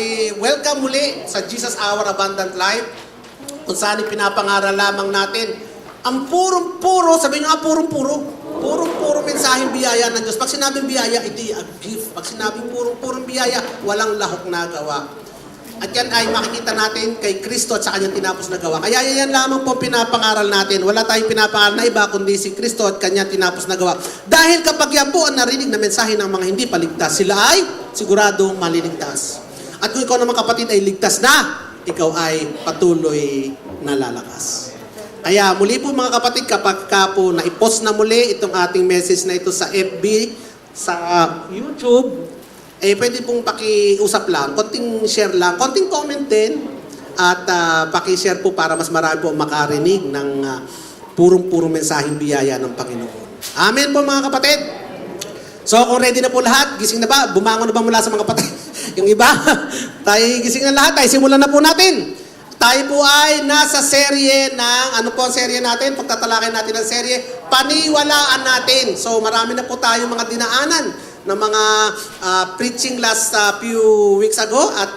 ay welcome muli sa Jesus Our Abundant Life, kung saan pinapangaral lamang natin ang purong-puro, sabihin nyo nga purong-puro mensaheng biyaya ng Diyos. Pag sinabing biyaya, ito a gift. Pag sinabing purong-purong biyaya, walang lahok na gawa. At yan ay makikita natin kay Kristo at sa kanyang tinapos na gawa. Kaya yan lamang po pinapangaral natin. Wala tayong pinapangaral na iba, kundi si Kristo at kanyang tinapos na gawa. Dahil kapag yan po ang narinig na mensahe ng mga hindi paligtas, sila ay siguradong maliligtas. At kung ikaw naman kapatid ay ligtas na, ikaw ay patuloy na lalakas. Kaya muli po mga kapatid, kapag ka po na-post na muli itong ating message na ito sa FB, sa YouTube, pwede pong pakiusap lang, konting share lang, konting comment din, at paki-share po para mas marami po makarinig ng purong-purong mensaheng biyaya ng Panginoon. Amen po mga kapatid. So kung ready na po lahat, gising na ba? Bumangon na ba mula sa mga kapatid? Yung iba, tayo gising na lahat, tayo simulan na po natin. Tayo po ay nasa serye ng, ano po ang serye natin? Pagtatalakay natin ang serye, paniwalaan natin. So marami na po tayo mga dinaanan ng mga preaching last few weeks ago, at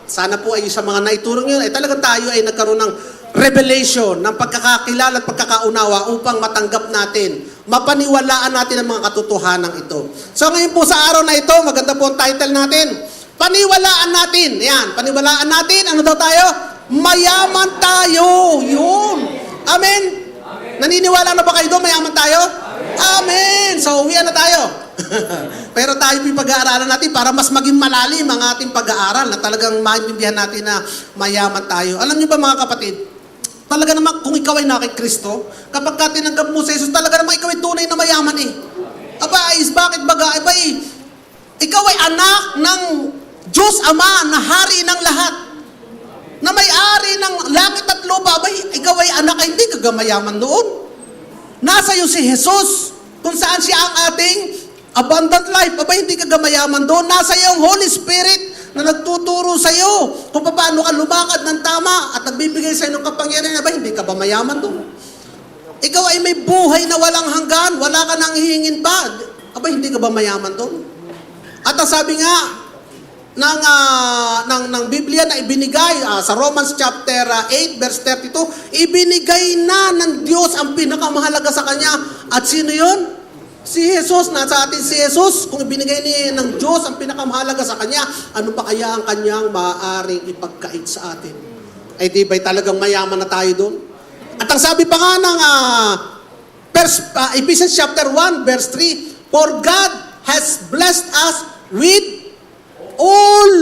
sana po ay sa mga naiturong yun, ay talagang tayo ay nagkaroon ng revelation, ng pagkakakilala at pagkakaunawa upang matanggap natin, mapaniwalaan natin ang mga katotohanan ito. So ngayon po sa araw na ito, maganda po ang title natin, paniwalaan natin. Ayan, paniwalaan natin, ano daw tayo? Mayaman tayo. Yun. Amen? Naniniwala na ba kayo doon? Mayaman tayo? Amen. So uwian na tayo. Pero tayo po pag-aaralan natin para mas maging malalim ang ating pag-aaral na talagang maintindihan natin na mayaman tayo. Alam niyo ba mga kapatid, talaga naman kung ikaw ay nakikristo, kapag ka tinanggap mo sa Jesus, talaga naman ikaw ay tunay na mayaman eh. Aba, bakit baga? Aba, ikaw ay anak ng Diyos Ama na hari ng lahat, na may-ari ng langit at lupa. Aba, ikaw ay anak, ay hindi ka mayaman doon. Nasa iyo si Jesus, kung saan siya ang ating abundant life. Aba, hindi ka gamayaman doon. Nasa iyo ang Holy Spirit na nagtuturo sa iyo kung paano ka lumakad ng tama at nagbibigay sa iyo ng kapangyarihan. Aba, hindi ka ba mayaman doon? Ikaw ay may buhay na walang hanggan, wala ka nang hihingin pa. Aba, hindi ka ba mayaman doon? At ang sabi nga ng Biblia na ibinigay sa Romans chapter 8 verse 32, ibinigay na ng Diyos ang pinakamahalaga sa Kanya. At sino yun? Si Jesus. Nasa atin si Jesus. Kung ibinigay ng Diyos ang pinakamahalaga sa Kanya, ano pa kaya ang Kanyang maaaring ipagkait sa atin? Ay di ba'y talagang mayaman na tayo doon? At ang sabi pa nga ng Ephesians chapter 1 verse 3, for God has blessed us with all,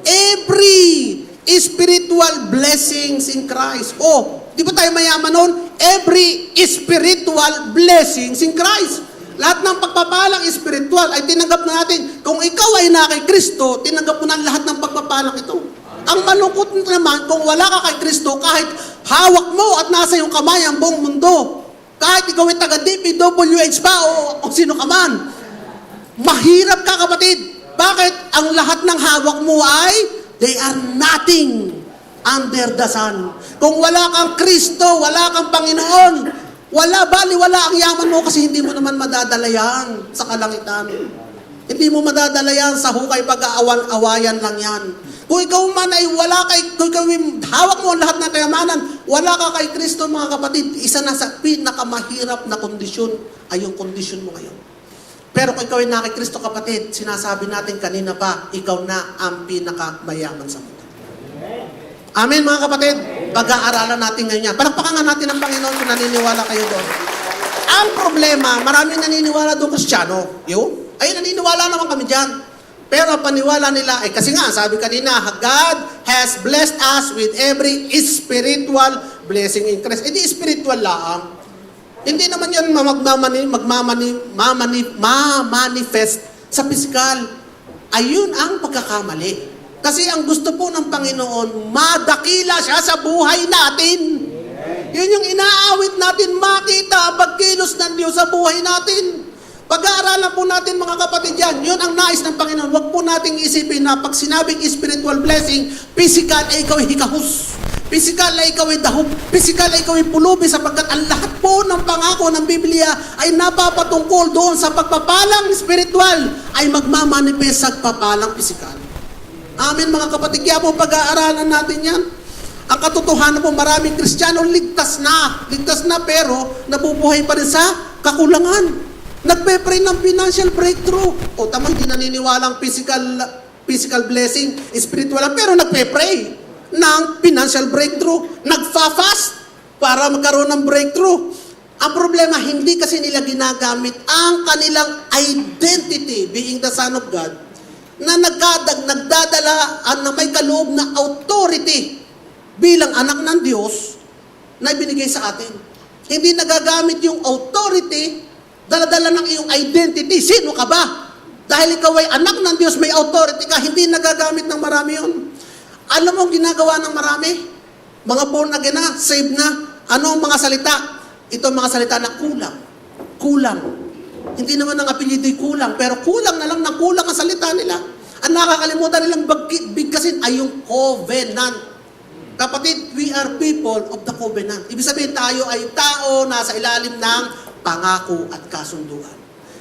every spiritual blessings in Christ. Oh, di ba tayo mayaman noon? Every spiritual blessings in Christ. Lahat ng pagpapalang spiritual ay tinanggap na natin. Kung ikaw ay na kay Kristo, tinanggap mo na lahat ng pagpapalang ito. Ang malungkot naman, kung wala ka kay Kristo, kahit hawak mo at nasa iyong kamay ang buong mundo, kahit ikaw ay taga-DPWH pa o sino ka man, mahirap ka kapatid. Bakit? Ang lahat ng hawak mo ay, they are nothing under the sun. Kung wala kang Kristo, wala kang Panginoon, wala ang yaman mo kasi hindi mo naman madadala yan sa kalangitan. Hindi mo madadala yan sa hukay pag-aawan-awayan lang yan. Kung ikaw man ay kung ikaw hawak mo lahat ng kayamanan, wala ka kay Kristo mga kapatid, isa na sa pinakamahirap na kondisyon ay yung kondisyon mo ngayon. Pero kung ikaw ay na kay Kristo kapatid, sinasabi natin kanina pa, ikaw na ang pinakamayaman sa mundo. Amen mga kapatid, pag-aaralan natin ngayon yan. Palakpakan nga natin ang Panginoon kung naniniwala kayo doon. Ang problema, maraming naniniwala doon Kristiyano. Ay naniniwala naman kami dyan. Pero ang paniwala nila, kasi nga, sabi kanina, God has blessed us with every spiritual blessing in Christ. Hindi spiritual lang. Hindi naman yan mamanifest sa physical. Ayun ang pagkakamali. Kasi ang gusto po ng Panginoon, madakila siya sa buhay natin. Yun yung inaawit natin, makita ang pagkilos ng Diyos sa buhay natin. Pag-aaralan po natin mga kapatid yan, yun ang nais ng Panginoon. Huwag po nating isipin na pag sinabing spiritual blessing, physical ay ikaw ay hikahus. Physical ay ikaw ay dahog. Physical ay ikaw ay pulubi sapagkat ang lahat po ng pangako ng Biblia ay napapatungkol doon sa pagpapalang spiritual ay magmamanifest sa pagpapalang physical. Amen mga kapatid. Kaya po pag-aaralan natin yan. Ang katotohanan po, maraming Kristiyano ligtas na pero nabubuhay pa rin sa kakulangan. Nagpe-pray ng financial breakthrough. O tama, hindi naniniwala ang physical blessing, spiritual lang, pero nagpe-pray ng financial breakthrough. Nagfa-fast para magkaroon ng breakthrough. Ang problema, hindi kasi nila ginagamit ang kanilang identity, being the Son of God, na nagdadala na may kaloob na authority bilang anak ng Diyos na ibinigay sa atin. Hindi nagagamit yung authority, daladala ng iyong identity. Sino ka ba? Dahil ikaw ay anak ng Diyos, may authority ka, hindi nagagamit ng marami yun. Alam mo ang ginagawa ng marami? Mga born again na, saved na, ano ang mga salita? Ito ang mga salita na kulang. Kulang. Hindi naman ang apelyido'y kulang, pero kulang na lang ng kulang ang salita nila. Ang nakakalimutan nilang bigkasin ay yung covenant. Kapatid, we are people of the covenant. Ibig sabihin tayo ay tao nasa ilalim ng pangako at kasunduan.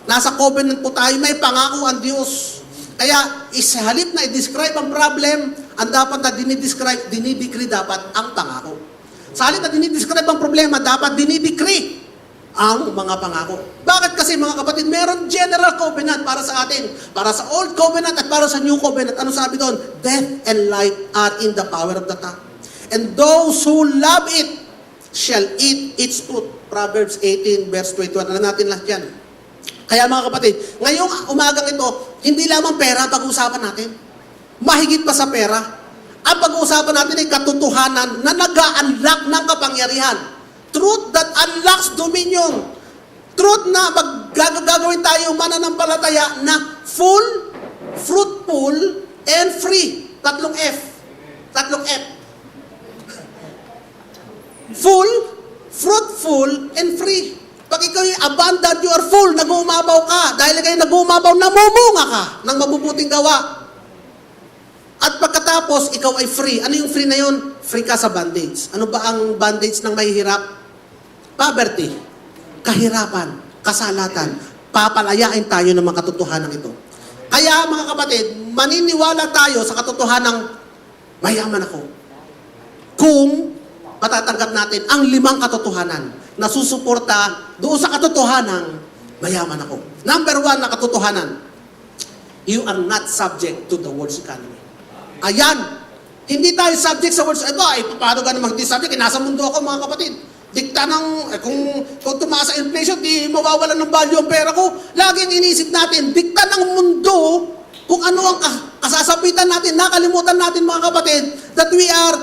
Nasa covenant po tayo, may pangako ang Diyos. Kaya, halip na i-describe ang problem, ang dapat na dinidecree dapat ang pangako. Sa halip na dinidescribe ang problema, dapat dinidecree ang mga pangako. Bakit kasi mga kapatid, meron general covenant para sa atin, para sa old covenant at para sa new covenant. Ano sabi doon? Death and life are in the power of the tongue. And those who love it shall eat its fruit. Proverbs 18 verse 21. Alam natin lahat yan. Kaya mga kapatid, ngayong umagang ito, hindi lamang pera pag-uusapan natin. Mahigit pa sa pera. Ang pag-uusapan natin ay katotohanan na nag-a-unlock ng kapangyarihan. Truth that unlocks dominion. Truth na gagawin tayo mananampalataya na full, fruitful, and free. Tatlong F. Full, fruitful, and free. Pag ikaw ay abundant, you are full, nag-uumabaw ka. Dahil kayo nag-uumabaw, namumunga ka ng mabubuting gawa. At pagkatapos, ikaw ay free. Ano yung free na yun? Free ka sa bondage. Ano ba ang bondage ng mahihirap? Poverty, kahirapan, kasalatan. Papalayain tayo ng mga katotohanan ito. Kaya mga kapatid, maniniwala tayo sa katotohanan mayaman ako. Kung matatanggap natin ang 5 katotohanan na susuporta doon sa katotohanan mayaman ako. Number 1 na katotohanan, you are not subject to the world's economy. Ayan. Hindi tayo subject sa words. Paano ka naman hindi subject? Nasa mundo ako, mga kapatid. Dikta ng, kung tumaas ang inflation, di mawawalan ng value ang pera ko. Laging inisip natin, dikta ng mundo, kung ano ang kasasapitan natin, nakalimutan natin, mga kapatid, that we are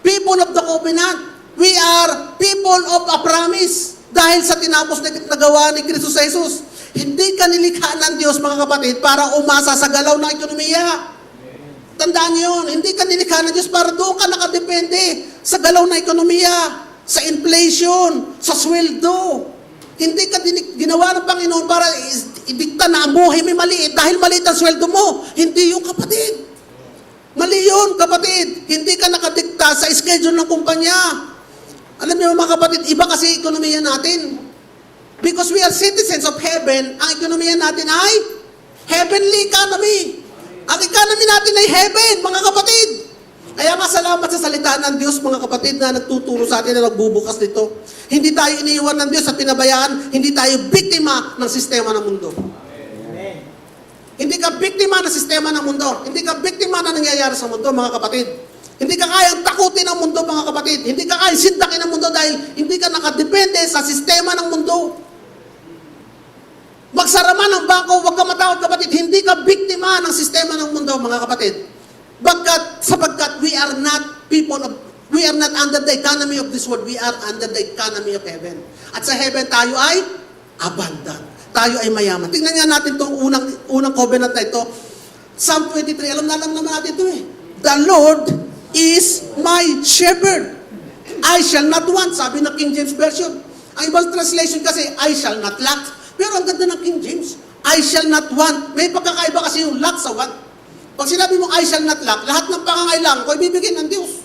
people of the covenant. We are people of a promise. Dahil sa tinapos na nagawa ni Kristo sa Jesus. Hindi ka nilikha ng Diyos, mga kapatid, para umasa sa galaw ng ekonomiya. Tandaan niyo yun, hindi ka nilikha ng Diyos para doon ka nakadepende sa galaw ng ekonomiya, sa inflation, sa sweldo. Hindi ka ginawa ng Panginoon para idikta na ang buhay may maliit dahil maliit ang sweldo mo. Hindi yung kapatid. Mali yun, kapatid. Hindi ka nakadikta sa schedule ng kumpanya. Alam niyo mga kapatid, iba kasi ekonomiya natin. Because we are citizens of heaven, ang ekonomiya natin ay heavenly economy. Ang economy natin ay heaven, mga kapatid. Kaya nga salamat sa salita ng Diyos, mga kapatid, na nagtuturo sa atin na nagbubukas nito. Hindi tayo iniiwan ng Diyos at pinabayaan, hindi tayo biktima ng sistema ng mundo. Amen. Hindi ka biktima ng sistema ng mundo. Hindi ka biktima na nangyayari sa mundo, mga kapatid. Hindi ka kayang takutin ng mundo, mga kapatid. Hindi ka kayang sindakin ng mundo dahil hindi ka nakadepende sa sistema ng mundo. Magsara man ang bangko, huwag ka matawag, kapatid. Hindi ka biktima ng sistema ng mundo, mga kapatid. Sapagkat we are not under the economy of this world. We are under the economy of heaven. At sa heaven tayo ay abundant. Tayo ay mayaman. Tingnan nga natin itong unang covenant na ito. Psalm 23, alam naman natin ito eh. The Lord is my shepherd. I shall not want, sabi ng King James Version. Ang ibang translation kasi, I shall not lack. Pero ang ganda ng King James, I shall not want. May pagkakaiba kasi yung lack sa want. Pag sinabi mo, I shall not lack, lahat ng pangangailangan ko, ibibigay ng Diyos.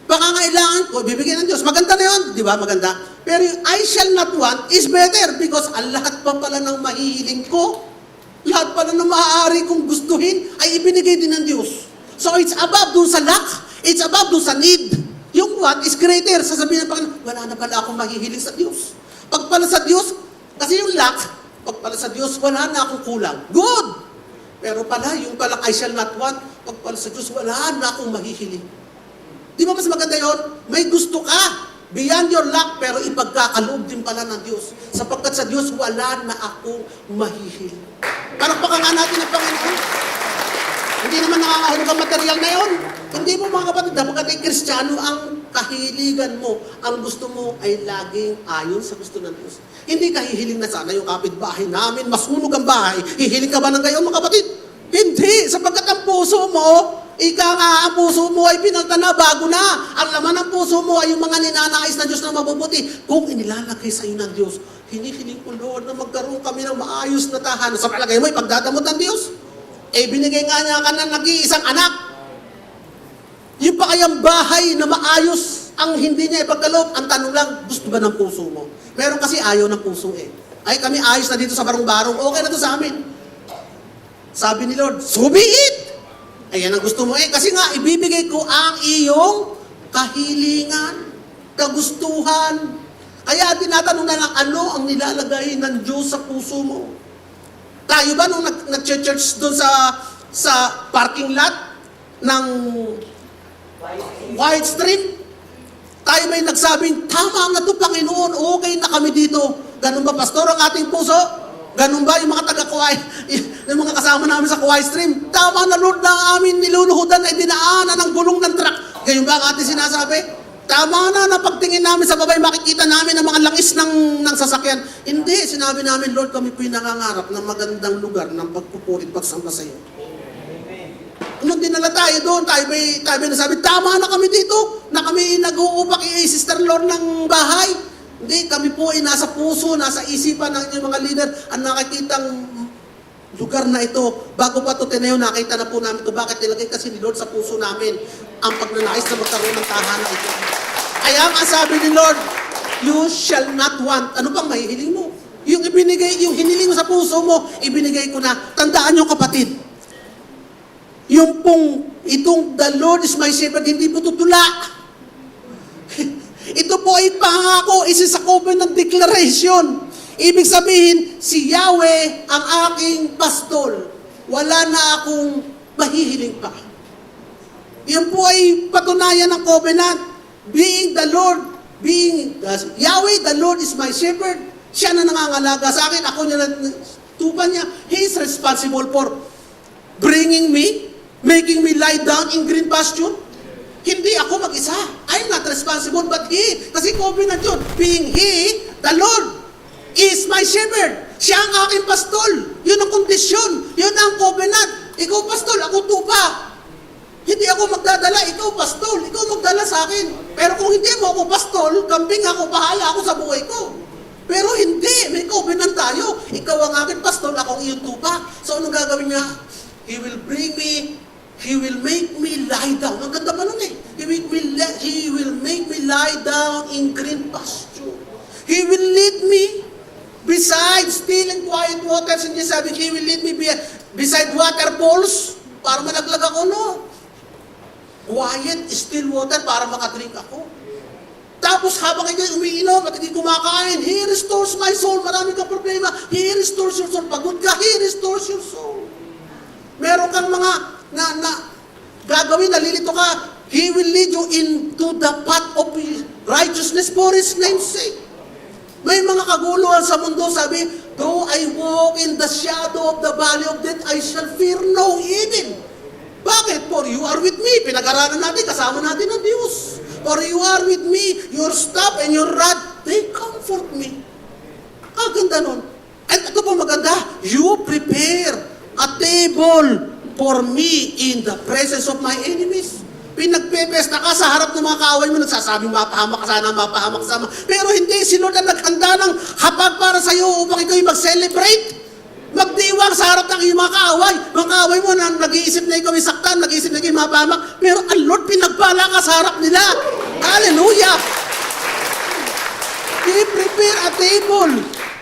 Pangangailangan ko, ibibigay ng Diyos. Maganda na yun, di ba? Maganda. Pero yung I shall not want is better because ang lahat pa pala ng mahihiling ko, lahat pala ng maaari kong gustuhin, ay ibinigay din ng Diyos. So it's above dun sa lack. It's above dun sa need. Yung what is greater. Sasabihin ng Panginoon, wala na pala akong mahihiling sa Diyos. Pag pala sa Diyos, kasi yung lack, pag pala sa Diyos, wala na akong kulang. Good! Pero pala, yung palang I shall not want, pag pala sa Diyos, wala na akong mahihiling. Di ba mas maganda yun? May gusto ka. Beyond your lack, pero ipagkakaloob din pala ng Diyos. Sapagkat sa Diyos, wala na akong mahihiling. Palakpakan nga natin ang Panginoon. Hindi naman nakakahulog ang material na yun. Hindi mo mga kapatid, dapat kay Kristiyano, ang kahiligan mo, ang gusto mo ay laging ayon sa gusto ng Diyos. Hindi ka hihiling na sana yung kapitbahay namin, masunog ang bahay. Hihiling ka ba ng gayon mga kapatid? Hindi, sapagkat ang puso mo, ika nga, ang puso mo ay pinagta na, bago na. Ang laman ng puso mo ay yung mga ninanais ng Diyos na mabubuti. Kung inilalagay sa iyo ng Diyos, hinihiling ko, Lord, na magkaroon kami ng maayos na tahanan. Sa palagay mo, ipagdadamot ng Diyos. Binigay nga niya ka ng nag-iisang anak. Yung pa kayang bahay na maayos ang hindi niya ipagkaloob, ang tanong lang, gusto ba ng puso mo? Meron kasi ayaw ng puso Ay, kami ayos na dito sa barong-barong, okay na to sa amin. Sabi ni Lord, so be it! Ayan ang gusto mo kasi nga, ibibigay ko ang iyong kahilingan, kagustuhan. Kaya tinatanong na lang, ano ang nilalagay ng Diyos sa puso mo? Tayo ba nung nag-church doon sa parking lot ng White Stream? Tayo ba'y nagsabing, tama na to Panginoon, okay na kami dito. Ganun ba, Pastor, ang ating puso? Ganun ba yung mga taga-Kuwai, yung mga kasama namin sa Kuwai Stream? Tama na Lord na amin niluluhudan ay dinaanan ng gulong ng truck. Ganun ba ang ating sinasabi? Tama na pagtingin namin sa babay, makikita namin ang mga langis ng sasakyan. Hindi, sinabi namin, Lord, kami po yung nangangarap ng magandang lugar ng pagpupulit, pagsamba sa iyo. Nung dinala tayo doon, tayo may nasabi, tama na kami dito, na kami nag-uupak Sister Lord ng bahay. Hindi, kami po ay nasa puso, nasa isipan ng inyong mga leader, ang nakikitang lugar na ito. Bago pa ito tinayo, nakita na po namin ito. Bakit nilagay kasi ni Lord sa puso namin ang pagnanais na magkaroon ng tahanan ito. Kaya ang sabi ni Lord, you shall not want. Ano pang mahihiling mo? Yung hiniling mo sa puso mo, ibinigay ko na. Tandaan nyo kapatid, yung pong, itong the Lord is my shepherd, hindi po tutula. Ito po ay pangako, isa sa covenant declaration. Ibig sabihin, si Yahweh ang aking pastol. Wala na akong mahihiling pa. Yan po ay patunayan ng covenant. Being the Lord, Yahweh, the Lord is my shepherd. Siya na nangangalaga sa akin. Ako niya tupan niya. He is responsible for bringing me, making me lie down in green pasture. Hindi ako mag-isa. I'm not responsible, but He. Kasi covenant yun. Being He, the Lord, is my shepherd. Siya ang aking pastol. Yun ang kondisyon. Yun ang covenant. Ikaw pastol, ako tupa. Hindi ako magdadala, ikaw pastol. Ikaw magdala sa akin. Pero kung hindi mo ako pastol, kambing ako, bahala ako sa buhay ko. Pero hindi, may covenant tayo. Ikaw ang aking pastol, ako ang iyong tupa. So anong gagawin niya? He will bring me, He will make me lie down. Ang ganda pa nun He will make me lie down in green pasture. He will lead me beside still and quiet waters. Hindi sabi, He will lead me beside waterfalls para malaglag ako, no? Quiet, still water para makadrink ako. Tapos habang ikaw umiinom at hindi kumakain, He restores my soul. Marami kang problema. He restores your soul. Pagod ka, He restores your soul. Meron kang mga gagawin, nalilito ka, He will lead you into the path of righteousness for His name's sake. May mga kaguluhan sa mundo, sabi, though I walk in the shadow of the valley of death, I shall fear no evil. Bakit? For you are with me. Pinag-aralan natin, kasama natin ang Diyos. For you are with me, your staff and your rod, they comfort me. Ganda nun. At ito po maganda, you prepare a table for me in the presence of my enemies. Pinagpepesta ka sa harap ng mga kaaway mo, nagsasabing mapahamak ka sana. Pero hindi, si Lord ang naghanda ng hapag para sa iyo upang ikaw mag-celebrate. Magdiwang sa harap ng iyong mga kaaway. Mga kaaway mo na nag-iisip na ikaw saktan, nag-iisip na ikaw mapahamak. Pero ang Lord pinagpala ka sa harap nila. Hallelujah! He prepare a table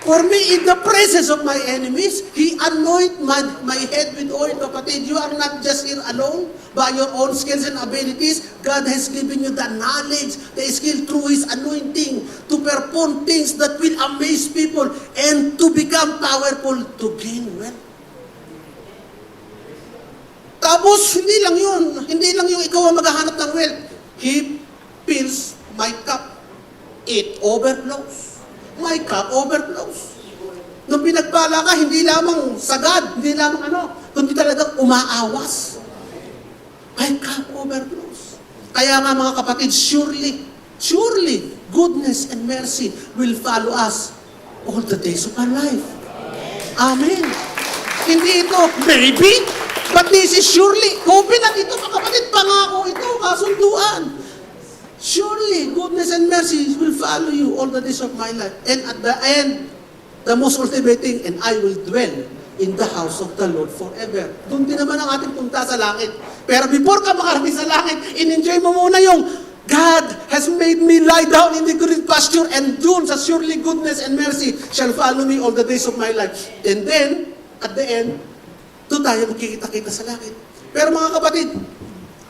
For me, in the presence of my enemies, He anoint my head with oil, kapatid. You are not just here alone by your own skills and abilities. God has given you the knowledge, the skill through His anointing to perform things that will amaze people and to become powerful to gain wealth. Tapos, hindi lang yung ikaw ang maghahanap ng wealth. He fills my cup. It overflows. My cup overflows. Nung pinagpala ka, hindi lamang sagad, hindi lamang kundi talagang umaawas. My cup overflows. Kaya nga mga kapatid, surely, goodness and mercy will follow us all the days of our life. Amen. Hindi ito, maybe, but this is surely. Covenant ito, mga kapatid, pangako ito, kasunduan. Surely, goodness and mercy will follow you all the days of my life. And at the end, the most ultimate thing, and I will dwell in the house of the Lord forever. Doon din naman ang ating punta sa langit. Pero before ka makarating sa langit, in-enjoy mo muna yung God has made me lie down in the green pasture, and doon sa surely goodness and mercy shall follow me all the days of my life. And then, at the end, doon tayo magkikita-kita sa langit. Pero mga kapatid,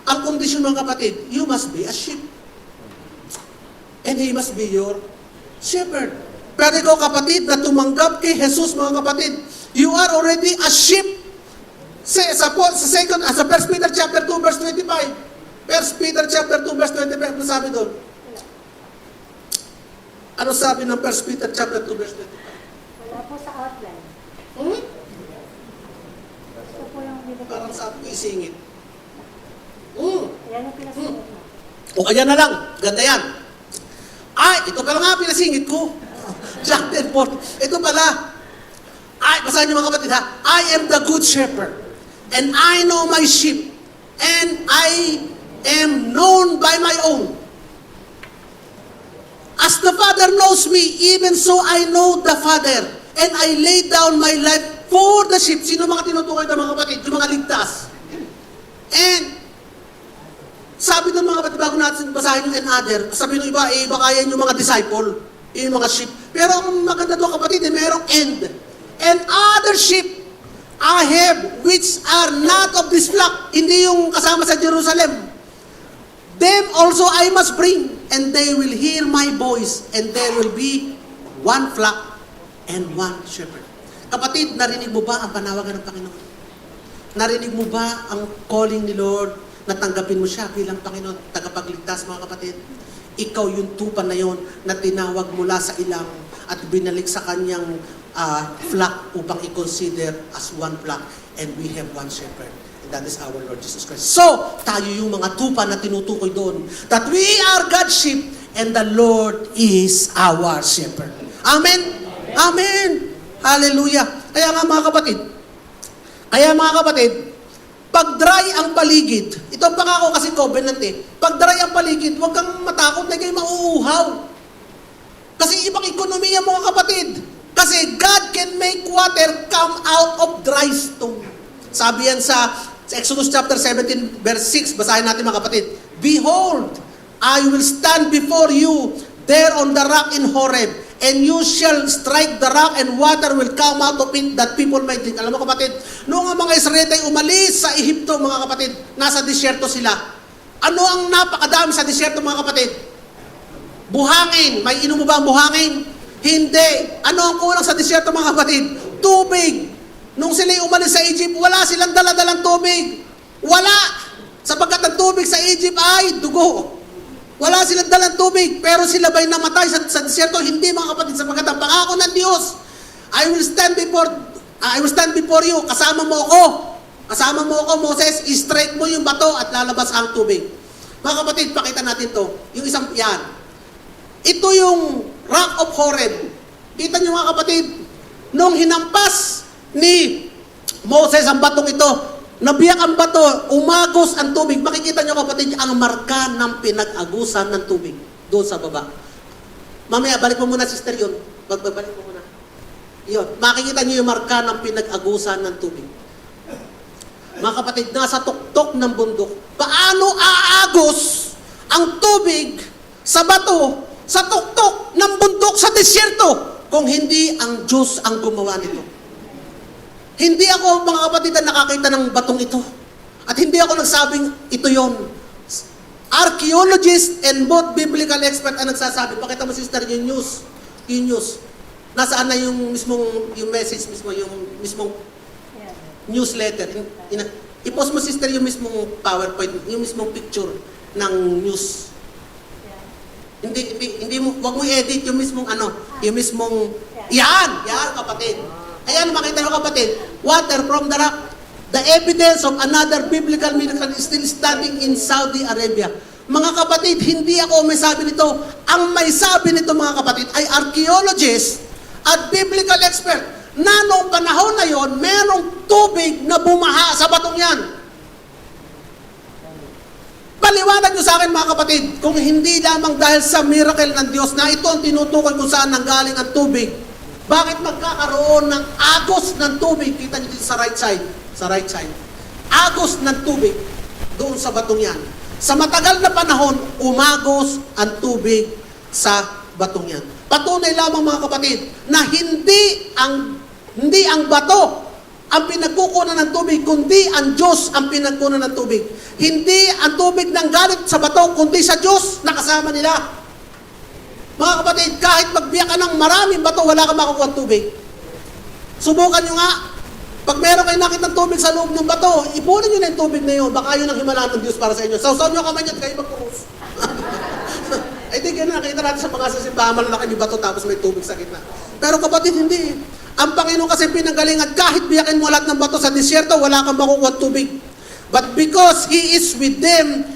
ang kondisyon mga kapatid, you must be a sheep. And He must be your shepherd. Pero ikaw kapatid, na tumanggap kay Jesus mga kapatid, you are already a sheep. Sa 1 Peter chapter 2 verse 25. 1 Peter chapter 2 verse 25, ano sabi doon? Ano sabi ng 1 Peter chapter 2 verse 25? Wala po sa outline. Ito po yung nilagay. Parang sabi ko isingit. Yan yung pinasulat mo. O kaya na lang, ganda yan. Ay, ito pala nga pinasingit ko. Chapter 4. Ito pala. Ay, basahin niyo mga kapatid ha. I am the good shepherd, and I know my sheep, and I am known by my own. As the Father knows me, even so I know the Father, and I lay down my life for the sheep. Sino mga tinutukoy ng mga kapatid? Yung mga ligtas. And sabi ng mga kapatid, bago natin basahin yung another, sabi ng iba, iba kaya yung mga disciple, yung mga sheep. Pero ang maganda doon kapatid, merong end. And other sheep I have, which are not of this flock. Hindi yung kasama sa Jerusalem. Them also I must bring, and they will hear my voice, and there will be one flock and one shepherd. Kapatid, narinig mo ba ang panawagan ng Panginoon? Narinig mo ba ang calling ni Lord? Natanggapin mo siya bilang Panginoon, tagapagligtas mga kapatid. Ikaw yung tupa na yon na tinawag mula sa ilang at binalik sa kanyang flock upang i-consider as one flock, and we have one shepherd. And that is our Lord Jesus Christ. So, tayo yung mga tupa na tinutukoy doon. That we are God's sheep and the Lord is our shepherd. Amen? Amen! Hallelujah! Kaya nga mga kapatid, pag dry ang paligid, ito ang pangako kasi covenant pag dry ang paligid, huwag kang matakot na kayo mauuhaw. Kasi ibang ekonomiya mga kapatid. Kasi God can make water come out of dry stone. Sabi yan sa Exodus chapter 17 verse 6, basahin natin mga kapatid. Behold, I will stand before you there on the rock in Horeb, and you shall strike the rock, and water will come out of it that people may drink. Alam mo kapatid, noong ang mga Israelita ay umalis sa Ehipto mga kapatid, nasa disyerto sila. Ano ang napakadami sa disyerto mga kapatid? Buhangin. May inom mo ba ang buhangin? Hindi. Ano ang kulang sa disyerto mga kapatid? Tubig. Nung sila umalis sa Egypt, wala silang dala-dalang tubig. Wala. Sapagkat ang tubig sa Egypt ay dugo. Wala silang dalang tubig, pero sila ba'y namatay sa disyerto? Hindi mga kapatid, sapagkat ang pangako ng Diyos, I will stand before you. Kasama mo ako, Moses, i-strike mo yung bato at lalabas ang tubig. Mga kapatid, pakita natin to. Yung isang yan. Ito yung Rock of Horeb. Kita niyo mga kapatid, nung hinampas ni Moses ang batong ito, nabiyak ang bato, umagos ang tubig. Makikita nyo kapatid, ang marka ng pinag-agusan ng tubig doon sa baba. Mamaya, balik mo muna sister yun. Balik mo muna. Yun. Makikita nyo yung marka ng pinag-agusan ng tubig. Mga kapatid, nasa tuktok ng bundok. Paano aagos ang tubig sa bato, sa tuktok ng bundok sa disyerto? kung hindi ang Diyos ang gumawa nito. Hindi ako, mga kapatid, na nakakita ng batong ito. At hindi ako nagsabing ito yon. Archaeologists and both biblical experts ang nagsasabi. Pakita mo, sister, yung news. Yung news. Nasaan na yung mismong, yung message mismo, yung mismong Yan. newsletter. I-post mo, sister, yung mismong PowerPoint, yung mismong picture ng news. Yan. Hindi mo, wag mo i-edit yung mismong yung mismong, yan, kapatid. Ayan, makita nyo, kapatid, water from the rock. The evidence of another biblical miracle is still standing in Saudi Arabia. Mga kapatid, hindi ako may sabi nito. Ang may sabi nito, mga kapatid, ay archaeologists at biblical expert na noong panahon na yon, merong tubig na bumaha sa batong yan. Paliwanag nyo sa akin, mga kapatid, kung hindi lamang dahil sa miracle ng Diyos na ito ang tinutukoy kung saan nanggaling ang tubig, bakit magkakaroon ng agos ng tubig? Kita nyo dito sa right side. Sa right side. Agos ng tubig doon sa batong yan. Sa matagal na panahon, umagos ang tubig sa batong yan. Patunay lamang, mga kapatid, na hindi ang bato ang pinagkukunan ng tubig, kundi ang Diyos ang pinagkunan ng tubig. Hindi ang tubig nang galit sa bato, kundi sa Diyos na kasama nila. Mga kapatid, kahit magbiyak ka ng maraming bato, wala kang makukuha ng tubig. Subukan nyo nga. Pag meron kayo nakitang tubig sa loob ng bato, ipunin nyo na yung tubig na yun. Baka yun ang himala ng Diyos para sa inyo. Sausaw nyo kamay niyan, kayo magkurus. Ay, di ganun, nakita natin sa mga sasimbahan, malalaki yung bato tapos may tubig sa gitna. Pero kapatid, hindi. Ang Panginoon kasi pinanggalingan, kahit biyakin mo lahat ng bato sa disyerto, wala kang makukuha ng tubig. But because He is with them,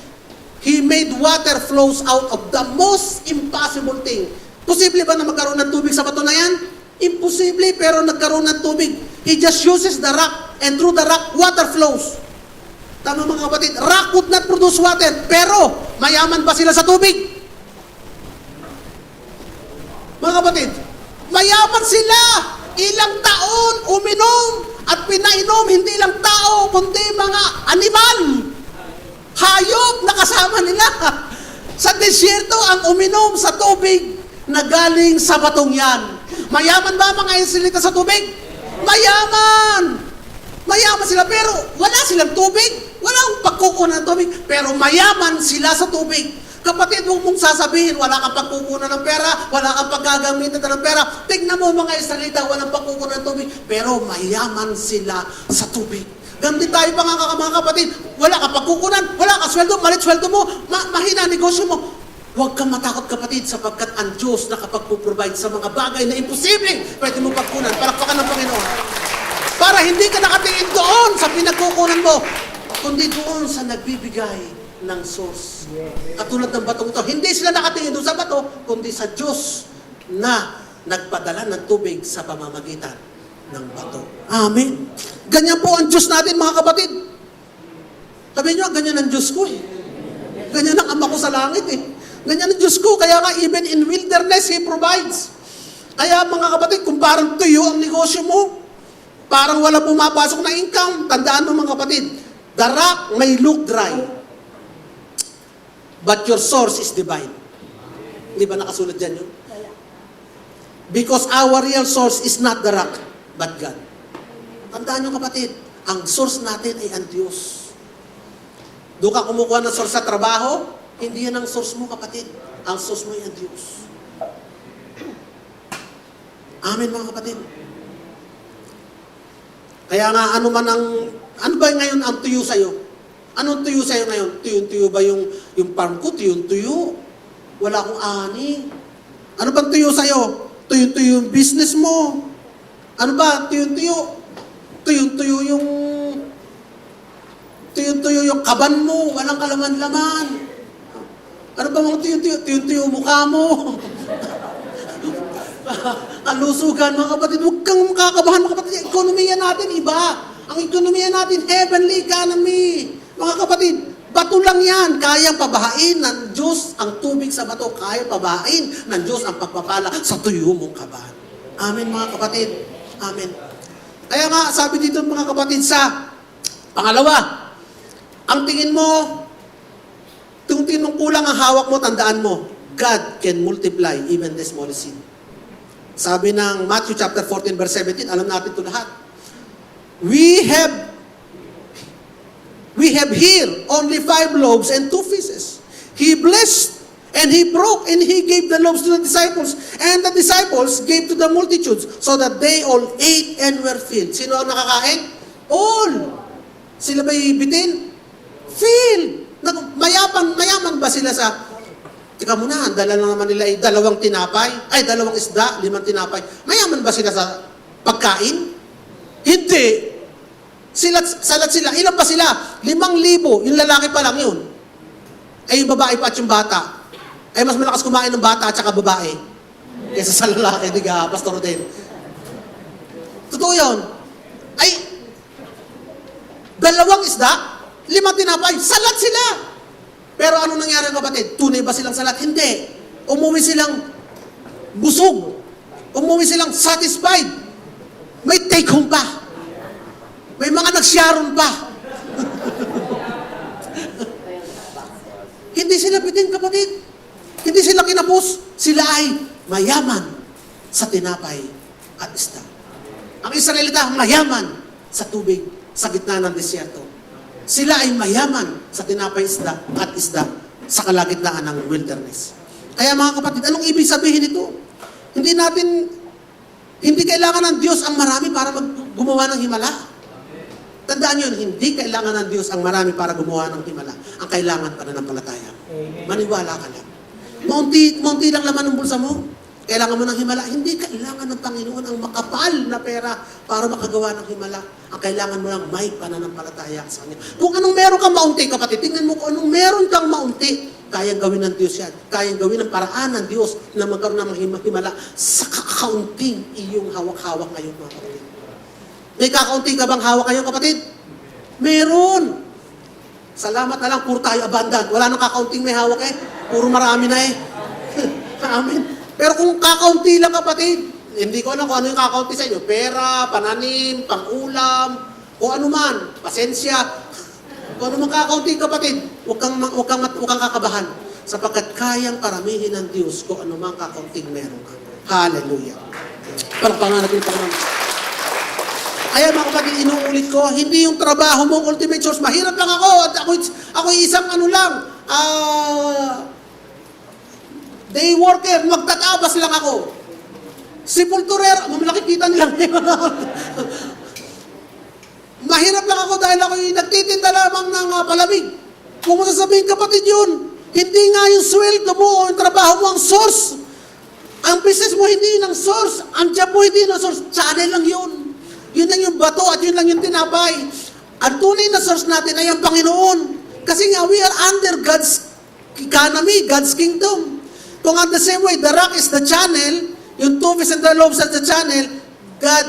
He made water flows out of the most impossible thing. Posible ba na magkaroon ng tubig sa bato na yan? Imposible, pero nagkaroon ng tubig. He just uses the rock, and through the rock, water flows. Tama, mga kapatid, rock would not produce water, pero mayaman ba sila sa tubig? Mga kapatid, mayaman sila. Ilang taon uminom at pinainom, hindi lang tao, kundi mga animal. Hayop na kasama nila. Sa desierto ang uminom sa tubig na galing sa batong yan. Mayaman ba mga Israelita sa tubig? Mayaman! Mayaman sila, pero wala silang tubig. Walang pagkukunan ng tubig, pero mayaman sila sa tubig. Kapatid, huwag mong sasabihin, wala kang pagkukunan ng pera, wala kang paggagamitan ng pera. Tignan mo mga Israelita, walang pagkukunan ng tubig, pero mayaman sila sa tubig. Ganti tayo pa mga kapatid, wala kang pagkukunan, wala kang sweldo, malit sweldo mo, mahina negosyo mo. Huwag kang matakot, kapatid, sapagkat ang Diyos nakapagpuprovide sa mga bagay na imposible pwede mo pagkunan. Palakpakan ng Panginoon. Para hindi ka nakatingin doon sa pinagkukunan mo, kundi doon sa nagbibigay ng source. Katulad ng batong ito, hindi sila nakatingin doon sa bato, kundi sa Diyos na nagpadala ng tubig sa pamamagitan ng bato. Amen. Ganyan po ang Diyos natin, mga kapatid. Sabi nyo, ganyan ang Diyos ko eh. Ganyan ang Ama ko sa langit eh. Ganyan ang Diyos ko, kaya nga even in wilderness, He provides. Kaya mga kapatid, kung parang tuyo ang negosyo mo, parang wala pumapasok na income, tandaan mo mga kapatid, the rock may look dry, but your source is divine. Hindi ba nakasulat dyan yun? Because our real source is not the rock, but God. Tandaan nyo kapatid, ang source natin ay ang Diyos. Doon ka kumukuha ng source sa trabaho, hindi yan ang source mo, kapatid. Ang source mo ay ang Diyos. Amen, mga kapatid. Kaya nga, ano ba ngayon ang tuyo sa'yo? Anong tuyo sa'yo ngayon? Tuyo ba yung farm ko? Tuyo? Wala akong ani. Ano bang tuyo sa'yo? Tuyo yung business mo. Ano ba? Tuyo yung kaban mo. Walang kalaman-laman. Ano ba mga tuyo mukha mo? Kalusugan, mga kapatid. Huwag kang makakabahan, mga kapatid. Ekonomiya natin, iba. Ang ekonomiya natin, heavenly economy. Mga kapatid, bato lang yan. Kayang pabahain ng Diyos ang tubig sa bato. Kaya pabahain ng Diyos ang pagpapala sa tuyo mong kabahan. Amen, mga kapatid. Amen. Kaya nga, sabi dito mga kapatid sa pangalawa, ang tingin mo, kung tinong kulang ang hawak mo, tandaan mo, God can multiply even the smallest seed. Sabi ng Matthew chapter 14 verse 17, alam natin ito lahat. We have here only 5 loaves and 2 fishes. He blessed and he broke and he gave the loaves to the disciples. And the disciples gave to the multitudes so that they all ate and were filled. Sino ang nakakain? All. Sila ba'y bitin? Filled. Mayaman ba sila sa... Tika muna, dala lang naman nila ay 2 tinapay, ay 2 isda, 5 tinapay. Mayaman ba sila sa pagkain? Hindi. Salat sila. Ilan pa sila? 5,000. Yung lalaki pa lang yun. Ay yung babae pa at yung bata. Ay mas malakas kumain ng bata at saka babae. Kaysa sa lalaki, di ka, Pastor din. Totoo yun. Ay, 2 isda, 5 tinapay, salat sila. Pero ano nangyari kapatid? Tunay ba silang salat? Hindi. Umuwi silang busog. Umuwi silang satisfied. May take home pa. May mga nagsyaron pa. Hindi sila bitin kapatid. Hindi sila kinapos. Sila ay mayaman sa tinapay at isda. Ang Israelita mayaman sa tubig sa gitna ng disyerto. Sila ay mayaman sa tinapay isda at isda sa kalagitnaan ng wilderness. Kaya mga kapatid, anong ibig sabihin nito? Hindi kailangan ng Diyos ang marami para gumawa ng himala. Tandaan yun, hindi kailangan ng Diyos ang marami para gumawa ng himala. Ang kailangan pananampalataya. Maniwala ka lang. Maunti lang laman ng bulsa mo. Kailangan mo ng himala. Hindi kailangan ng Panginoon ang makapal na pera para makagawa ng himala. Ang kailangan mo lang may pananampalataya sa Kanya. Kung anong meron kang maunti, kapatid, tingnan mo kung anong meron kang maunti, kayang gawin ng Diyos yan. Kayang gawin ng paraan ng Diyos na magkaroon ng himala sa kakaunting iyong hawak-hawak ngayon, mga kapatid. May kakaunti ka bang hawak ngayon, kapatid? Meron. Salamat na lang, puro tayo abundant. Wala nang kakaunting may hawak eh. Puro marami na eh. Amen. Pero kung kakaunti lang, kapatid, hindi ko alam kung ano yung kakaunti sa inyo. Pera, pananim, pang-ulam, o ano man, pasensya. Kung ano man kakaunti, kapatid, huwag kang kakabahan. Sapagkat kayang paramihin ng Diyos kung ano man kakaunting meron ka. Hallelujah. Palakpakan natin ito naman. Kaya mga kapatid, inuulit ko, hindi yung trabaho mo, ultimate source. Mahirap lang ako. At ako isang ano lang, day worker, magtatabas lang ako. Sepulturer, mamalaki kita nila ngayon. Mahirap lang ako dahil ako nagtitinda lamang ng palamig. Kung mo sasabihin, kapatid yun, hindi nga yung sweldo mo o yung trabaho mo ang source. Ang business mo hindi yun ang source. Ang job mo hindi yun ang source. Channel lang yun. Yun lang yung bato at yun lang yung tinapay. Ang tunay na source natin ay ang Panginoon. Kasi nga, we are under God's economy, God's kingdom. Kung at the same way, the rock is the channel, yung 2 fish and the loaves at the channel, God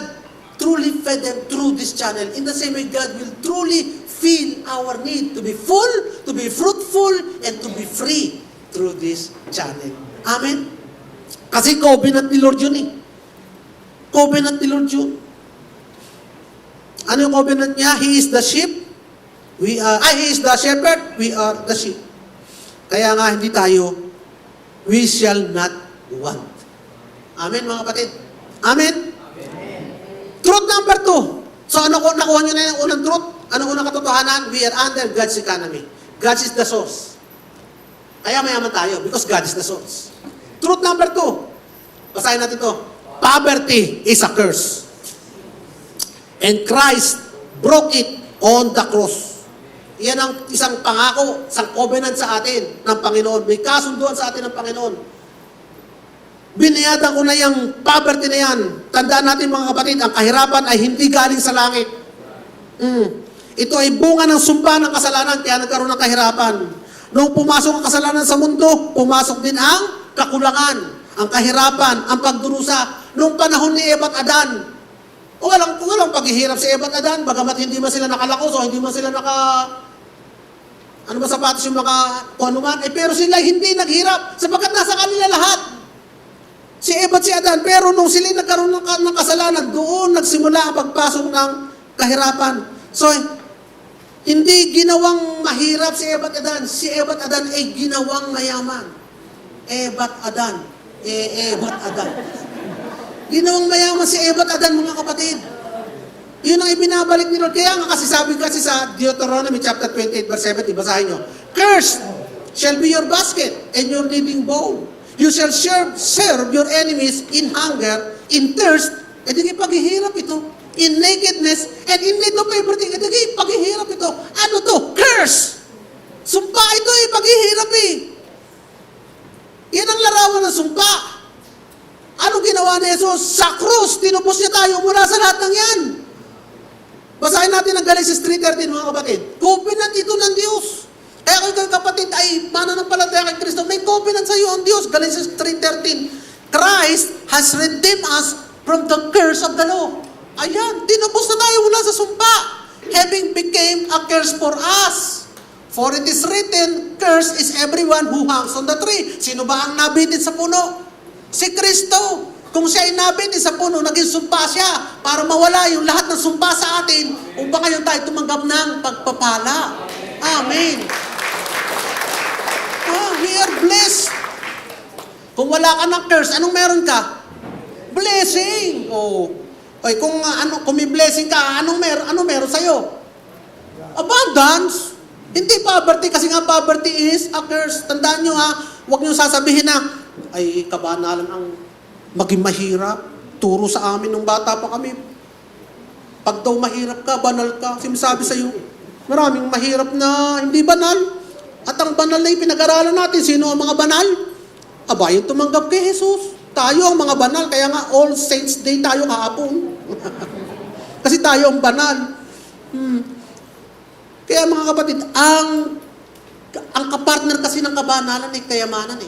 truly fed them through this channel. In the same way, God will truly fill our need to be full, to be fruitful, and to be free through this channel. Amen? Kasi covenant ni Lord yun eh. Covenant ni Lord yun. Ano yung covenant niya? He is the sheep. He is the shepherd. We are the sheep. Kaya nga hindi tayo, we shall not want. Amen, mga kapatid? Amen? Amen. Truth number 2. So ano nakuha nyo na yung unang truth? Anong unang katotohanan? We are under God's economy. God is the source. Kaya mayaman tayo because God is the source. Truth number 2. Basahin natin to. Poverty is a curse. And Christ broke it on the cross. Yan ang isang pangako, isang covenant sa atin ng Panginoon. May kasunduan sa atin ng Panginoon. Binayadan ko na yung poverty na yan. Tandaan natin mga kapatid, ang kahirapan ay hindi galing sa langit. Ito ay bunga ng sumpa ng kasalanan, kaya nagkaroon ng kahirapan. Nung pumasok ang kasalanan sa mundo, pumasok din ang kakulangan, ang kahirapan, ang pagdurusa. Nung panahon ni Eva at Adan, walang paghihirap si Eva at Adan, bagamat hindi man sila nakalakos o hindi man sila sapatos yung kung ano man, pero sila hindi naghirap sapagkat nasa kanila lahat. Si Eva at si Adan, pero nung sila nagkaroon ng kasalanan, doon nagsimula ang pagpasok ng kahirapan. So, hindi ginawang mahirap si Eva at Adan. Si Eva at Adan ay ginawang mayaman. Eva at Adan. Eva at Adan. Ginawang mayaman si Eva at Adan, mga kapatid. Yun ang ibinabalik ni Lord. Kaya nga kasi sabi kasi sa Deuteronomy chapter 28 verse 70, basahin nyo. Cursed shall be your basket and your kneading bowl. You shall serve your enemies in hunger, in thirst, at hindi paghihirap ito. In nakedness, and in need of everything, at hindi paghihirap ito. Ano to? Curse! Sumpa ito paghihirap Yan ang larawan ng sumpa. Ano ginawa ni Jesus? Sa krus, tinupos niya tayo mula sa lahat ng yan. Basahin natin ang Galatians 3:13, mga kapatid. Covenant ito ng Diyos. Kaya kung kapatid ay mananampalataya kay Kristo, may covenant sa iyo ang Diyos. Galatians 3:13. Christ has redeemed us from the curse of the law. Ayan, tinupos na tayo mula sa sumpa. Having became a curse for us. For it is written, cursed is everyone who hangs on the tree. Sino ba ang nabitin sa puno? Si Kristo. Kung siya ay nabitin sa puno, naging sumpa siya para mawala yung lahat ng sumpa sa atin upang ngayon tayo tumanggap ng pagpapala. Amen. We are blessed. Kung wala ka ng curse, anong meron ka? Blessing. Ay, kung may blessing ka, anong meron sa'yo? Abundance. Hindi poverty, kasi nga poverty is a curse. Tandaan nyo huwag nyo sasabihin na, ay, kabanalan ang maging mahirap. Turo sa amin nung bata pa kami. Pag daw mahirap ka, banal ka. Sinasabi sa'yo, maraming mahirap na hindi banal. At ang banal na ipinag-aralan natin, sino ang mga banal? Aba, yung tumanggap kay Jesus. Tayo ang mga banal, kaya nga All Saints Day tayo kahapon. Kasi tayo ang banal. Kaya mga kapatid, ang kapartner kasi ng kabanalan ay kayamanan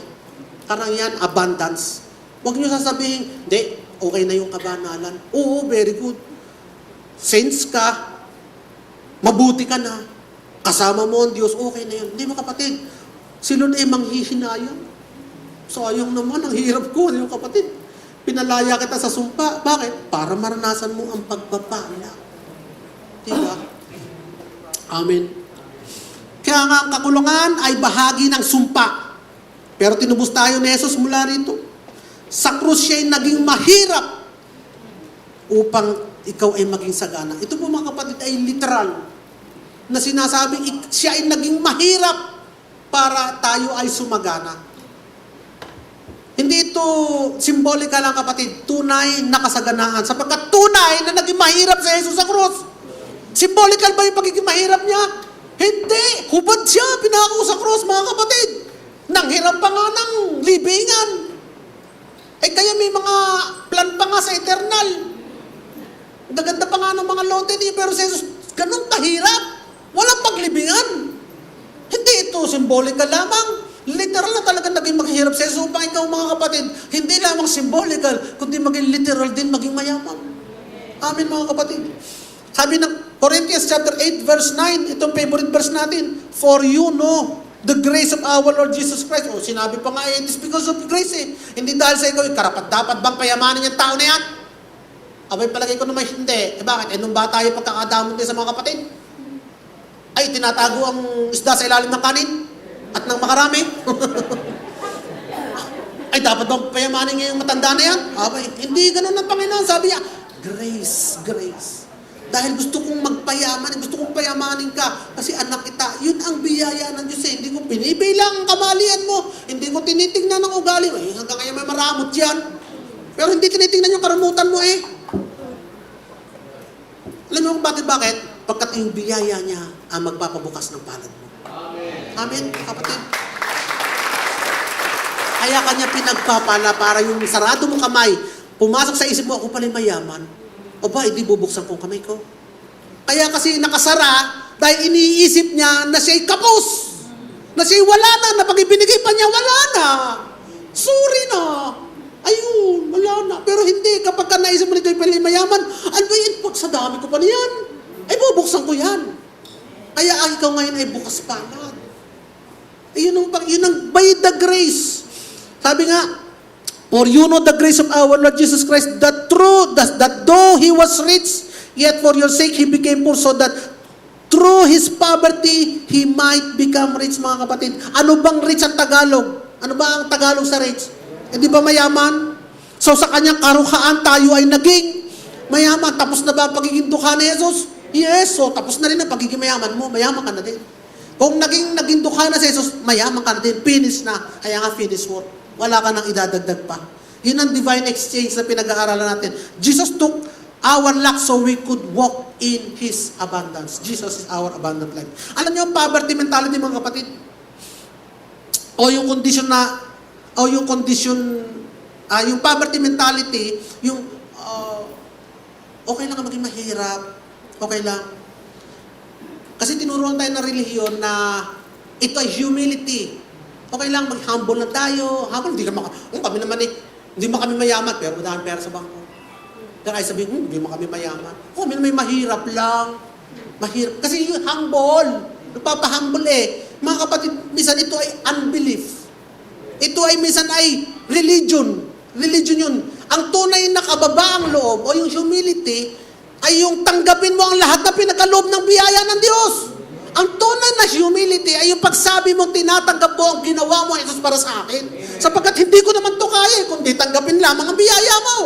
Karangyaan, abundance. Huwag nyo sasabihin, hindi, okay na yung kabanalan. Oo, very good. Saints ka, mabuti ka na, kasama mo ang Diyos, okay na yun. Hindi mga kapatid, si Lord ay manghihinayang. Sayang naman, ang hirap ko, yung kapatid. Pinalaya kita sa sumpa. Bakit? Para maranasan mo ang pagpapala. Diba? Amen. Kaya nga ang kakulungan ay bahagi ng sumpa. Pero tinubos tayo ni Jesus mula rito. Sa krus siya ay naging mahirap upang ikaw ay maging sagana. Ito po mga kapatid ay literal na sinasabing siya ay naging mahirap para tayo ay sumagana. Hindi ito simbolika lang kapatid, tunay na kasaganaan. Sapagkat tunay na naging mahirap si Jesus sa krus. Symbolical ba yung pagiging mahirap niya? Hindi. Hubad siya, pinako sa krus mga kapatid. Nanghiram pa nga ng libingan. Kaya may mga plan pa nga sa eternal. Gaganda pa nga ng mga lote niya, pero si Jesus, ganun kahirap. Walang paglibingan. Hindi ito symbolical lamang. Literal na talaga naging maghihirap sa Jesus upang ikaw mga kapatid, hindi lamang symbolical, kundi maging literal din, maging mayaman. Amen mga kapatid. Sabi ng Corinthians chapter 8 verse 9, itong favorite verse natin, for you know the grace of our Lord Jesus Christ. Sinabi pa nga it is because of grace Hindi dahil sa ikaw, karapat dapat bang payamanin yung tao na yan? Abay palagay ko naman hindi. Bakit? Nung bata yung pagkakadamot din sa mga kapatid? Ay, tinatago ang isda sa ilalim ng kanin? At ng makarami? Ay, dapat bang payamanin niya yung matanda na yan? Abay, hindi ganun ang Panginoon. Sabi niya, grace, grace. Dahil gusto kong magpayaman, gusto kong payamanin ka. Kasi anak kita, yun ang biyaya ng Diyos Hindi ko binibilang ang kamalian mo. Hindi ko tinitingnan ang ugali mo. Hanggang ngayon may maramot yan. Pero hindi tinitingnan yung karamutan mo Alam mo kung bakit? Pagkat yung biyaya niya ang magpapabukas ng palad mo. Amen, kapatid. Kaya kanya pinagpapala para yung sarado mo kamay, pumasok sa isip mo, ako pala'y mayaman. O ba, hindi bubuksan kong kamay ko. Kaya kasi nakasara, dahil iniisip niya na siya'y kapos. Na siya'y wala na, na pag ibinigay pa niya, wala na. Sorry na. Ayun, wala na. Pero hindi, kapag ka naisip mo nito'y pala'y mayaman, ano ba yun? Sa dami ko pa niyan. Ay, bubuksan ko yan. Kaya ikaw ngayon ay bukas palad. Yun ang by the grace. Sabi nga, for you know the grace of our Lord Jesus Christ, that though He was rich, yet for your sake He became poor, so that through His poverty, He might become rich, mga kapatid. Ano bang rich ang Tagalog? Ano ba ang Tagalog sa rich? Hindi ba mayaman? So sa kanyang karuhaan, tayo ay naging mayaman. Tapos na ba ang pagiging dukha ni Jesus? Yes, so tapos na rin ang pagiging mayaman mo. Mayaman ka na din. Kung naging dukha na si Jesus, mayaman ka na din. Finish na. Kaya nga finish work. Wala ka nang idadagdag pa. Yun ang divine exchange na pinag-aaralan natin. Jesus took our lack so we could walk in His abundance. Jesus is our abundant life. Alam niyo ang poverty mentality, mga kapatid? O yung poverty mentality, yung okay lang maging mahirap, okay lang. Kasi tinuruan tayo ng relihiyon na ito ay humility. Okay lang, mag-humble na tayo. Humble, kami naman hindi mo kami mayaman, pero madaming pera sa bangko. Kaya sabihin, hindi mo kami mayaman. Kami naman mahirap lang. Mahirap. Kasi yung humble, nagpapahumble Mga kapatid, minsan ito ay unbelief. Ito ay minsan ay religion. Religion yun. Ang tunay na kababaang loob o yung humility ay yung tanggapin mo ang lahat na pinagkaloob ng biyaya ng Diyos. Ang tunay na humility ay yung pagsabi mo, tinatanggap mo ang ginawa mo, Jesus, para sa akin. Sapagkat hindi ko naman to kaya, kundi tanggapin lamang ang biyaya mo.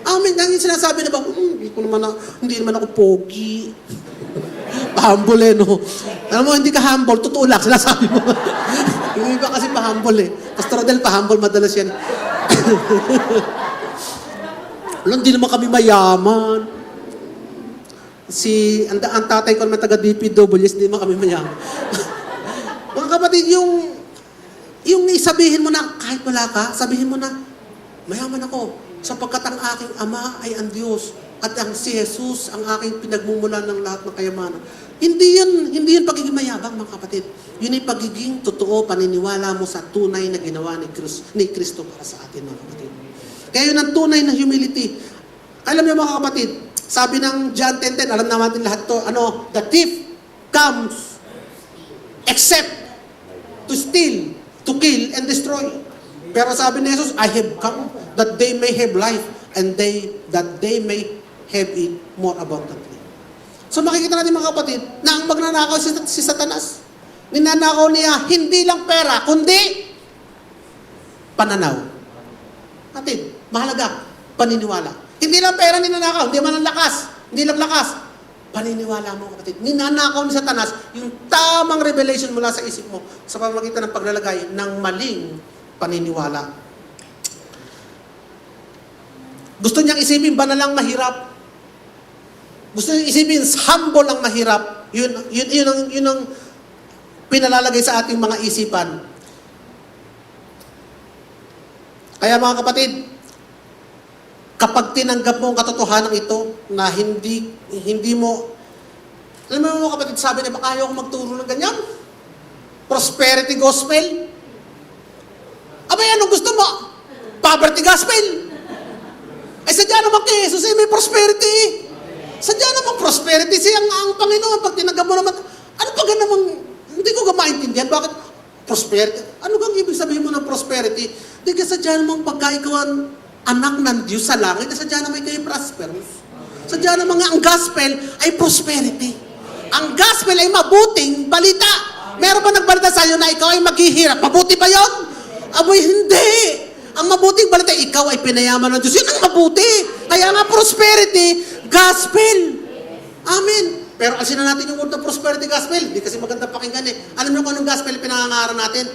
Amen. Ang sinasabi na ba, hindi naman ako pogi. Pa-humble no? Alam mo, hindi ka humble, totoo lang, sinasabi mo. Yung iba kasi pa-humble Pastor Rodel, pa-humble madalas yan. Alam, hindi naman kami mayaman. Ang tatay ko naman taga DPWS, hindi naman kami mayaman. Mga kapatid, yung sabihin mo na, kahit wala ka, sabihin mo na, mayaman ako, sapagkat ang aking ama ay ang Diyos, at ang si Jesus ang aking pinagmumulan ng lahat ng kayamanan. Hindi yun pagiging mayabang, mga kapatid. Yun ay pagiging totoo, paniniwala mo sa tunay na ginawa ni Kristo para sa atin, mga kapatid. Kaya yun ang tunay na humility. Alam niyo, mga kapatid, sabi ng John 10:10, alam naman lahat to, the thief comes except to steal, to kill, and destroy. Pero sabi ni Jesus, I have come that they may have life and that they may have it more abundantly. So makikita natin, mga kapatid, na ang magnanakaw si Satanas. Ninanakaw niya hindi lang pera, kundi pananaw. Natin, mahalaga, paniniwala. Hindi lang pera ninanakaw, hindi man ang lakas, hindi lang lakas. Paniniwala mo, kapatid. Ninanakaw ni Satanas yung tamang revelation mula sa isip mo sa pamamagitan ng paglalagay ng maling paniniwala. Gusto niyang isipin ba na lang mahirap? Gusto niyang isipin humble ang mahirap? Yun ang pinalalagay sa ating mga isipan. Kaya, mga kapatid, kapag tinanggap mo ang katotohanan ito na hindi mo, alam mo, mga kapatid, sabi na baka ayaw ko magturo ng ganyan? Prosperity gospel? Abay, anong gusto mo? Poverty gospel? Ay, sadya naman kay Jesus may prosperity. Sadya naman prosperity siya ang Panginoon. Pag tinanggap mo naman, ano pa namang, hindi ko maintindihan. Bakit prosperity? Ano kang ibig sabihin mo ng prosperity? Hindi ka sadya naman pagka ikaw ang anak ng Diyos sa langit, sadya naman kayo prosperous. Sadya naman nga ang gospel ay prosperity. Ang gospel ay mabuting balita. Meron ba nagbalita sa iyo na ikaw ay maghihirap? Mabuti ba yun? Aboy, hindi. Ang mabuting balita, ikaw ay pinayaman ng Diyos. Yun ang mabuti. Kaya nga prosperity, gospel. Amen. Pero alsin na natin yung word ng prosperity gospel. Hindi kasi maganda pakinggan Alam niyo kung anong gospel pinangangaral natin?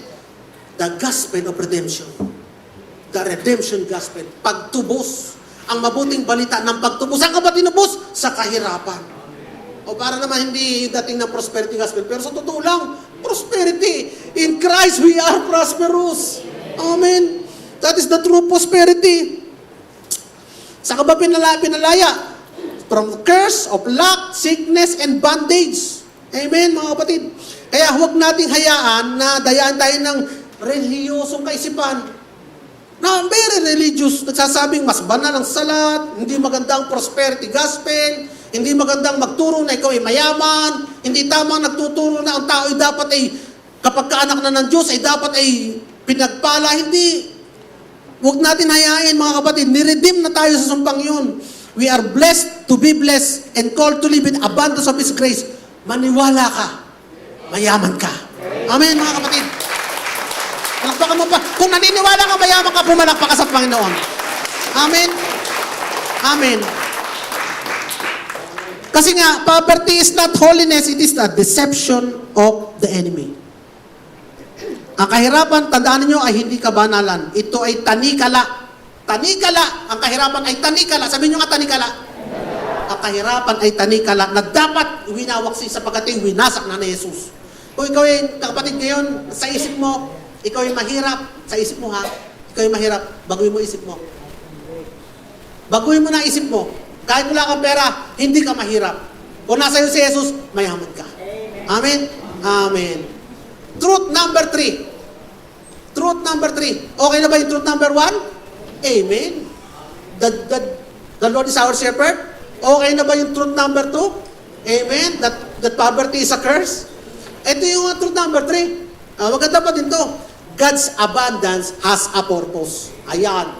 The gospel of redemption. The redemption gospel. Pagtubos. Ang mabuting balita ng pagtubos. Saan ka ba tinubos? Sa kahirapan. O para naman hindi dating ng prosperity gospel. Pero sa totoo lang, prosperity. In Christ we are prosperous. Amen. That is the true prosperity. Saan ka ba pinalaya? From curse of lack, sickness, and bondage. Amen, mga kapatid. Kaya huwag nating hayaan na dayaan tayo ng relihiyosong kaisipan. Na very religious, nagsasabing mas banal ang salat, hindi magandang prosperity gospel, hindi magandang magturo na ikaw ay mayaman, hindi tamang nagtuturo na ang tao ay dapat ay, kapag kaanak na ng Diyos, ay dapat ay pinagpala. Hindi. Huwag natin hayain, mga kapatid, niredeem na tayo sa sumpang yun. We are blessed to be blessed and called to live in abundance of His grace. Maniwala ka, mayaman ka. Amen, mga kapatid. Palakpakan mo pa. Kung naniniwala ka, mayaman ka, pumalakpak ka sa Panginoon. Amen? Amen. Kasi nga, poverty is not holiness, it is the deception of the enemy. Ang kahirapan, tandaan niyo, ay hindi kabanalan. Ito ay tanikala. Tanikala. Ang kahirapan ay tanikala. Sabihin niyo nga tanikala. Ang kahirapan ay tanikala na dapat winawaksi sapagkat ay winasak na ni Jesus. Kung ikaw ay, kapatid ngayon, sa isip mo, ikaw ay mahirap, sa isip mo ha, ikaw ay mahirap, baguhin mo isip mo. Baguhin mo na isip mo. Kahit wala kang pera, hindi ka mahirap. Kung nasa iyo si Jesus, mayaman ka. Amen? Amen. Truth number 3. Truth number 3. Okay na ba yung truth number 1? Amen. The Lord is our shepherd. Okay na ba yung truth number 2? Amen. That poverty is a curse. Ito yung truth number 3. Maganda pa din to. God's abundance has a purpose. Ayan.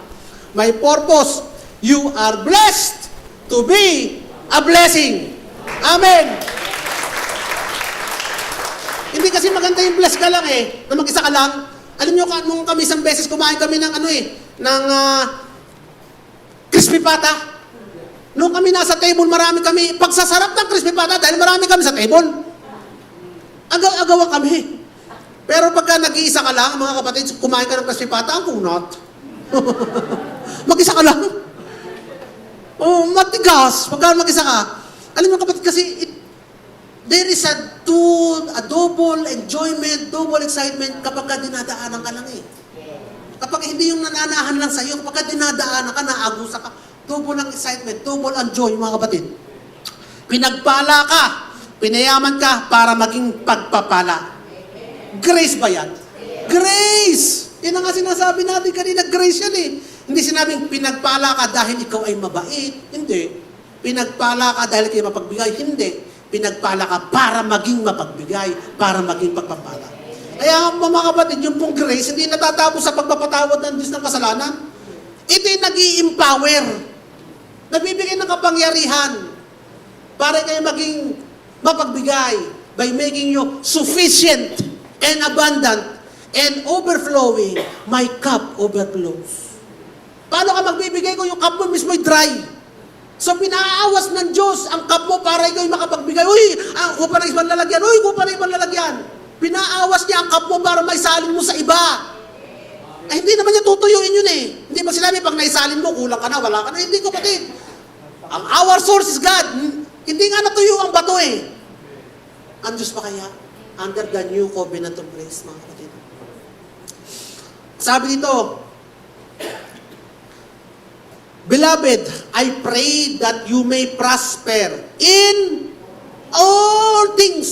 May purpose. You are blessed to be a blessing. Amen. Hindi kasi maganda yung bless ka lang na mag-isa ka lang. Alam nyo, nung kami isang beses kumain kami ng crispy pata. Nung kami nasa table, marami kami, pagsasarap ng crispy pata, dahil marami kami sa table. Agaw-agawa kami. Pero pagka nag-iisa ka lang, mga kapatid, kumain ka ng crispy pata, ang kunot. Mag-isa ka lang. Oh, matigas. Pagka mag-isa ka, alam mo kapatid, kasi there is a double enjoyment, double excitement kapag ka dinadaanan ka lang Kapag hindi yung nananahan lang sa'yo, kapag ka dinadaanan ka, naagusa ka, double ang excitement, double ang joy, mga kapatid. Pinagpala ka, pinayaman ka para maging pagpapala. Grace ba yan? Grace! Yan ang nga sinasabi natin kanina, grace yan Hindi sinabing pinagpala ka dahil ikaw ay mabait. Hindi. Pinagpala ka dahil kayo mapagbigay. Hindi. Pinagpala ka para maging mapagbigay, para maging pagpapala. Kaya mga kapatid, yung pong grace, hindi natatapos sa pagpapatawad ng Diyos ng kasalanan. Ito'y nag-i-empower. Nagbibigay ng kapangyarihan para kayo maging mapagbigay by making you sufficient and abundant and overflowing. My cup overflows. Paano ka magbibigay kung yung cup mo mismo'y dry? So, pinaawas ng Diyos ang cup mo para ikaw makapagbigay. Uy, kupa na ibang lalagyan. Uy, kupa na ibang lalagyan. Pinaawas niya ang cup mo para maisalin mo sa iba. Hindi naman niya tutuyuin yun Hindi ba sinabi, pag naisalin mo, kulang ka na, wala ka na. Hindi, kapatid. Ang our source is God. Hindi nga natuyo ang bato Ang Diyos pa kaya? Under the new covenant of grace, mga kapatid. Sabi dito, Beloved, I pray that you may prosper in all things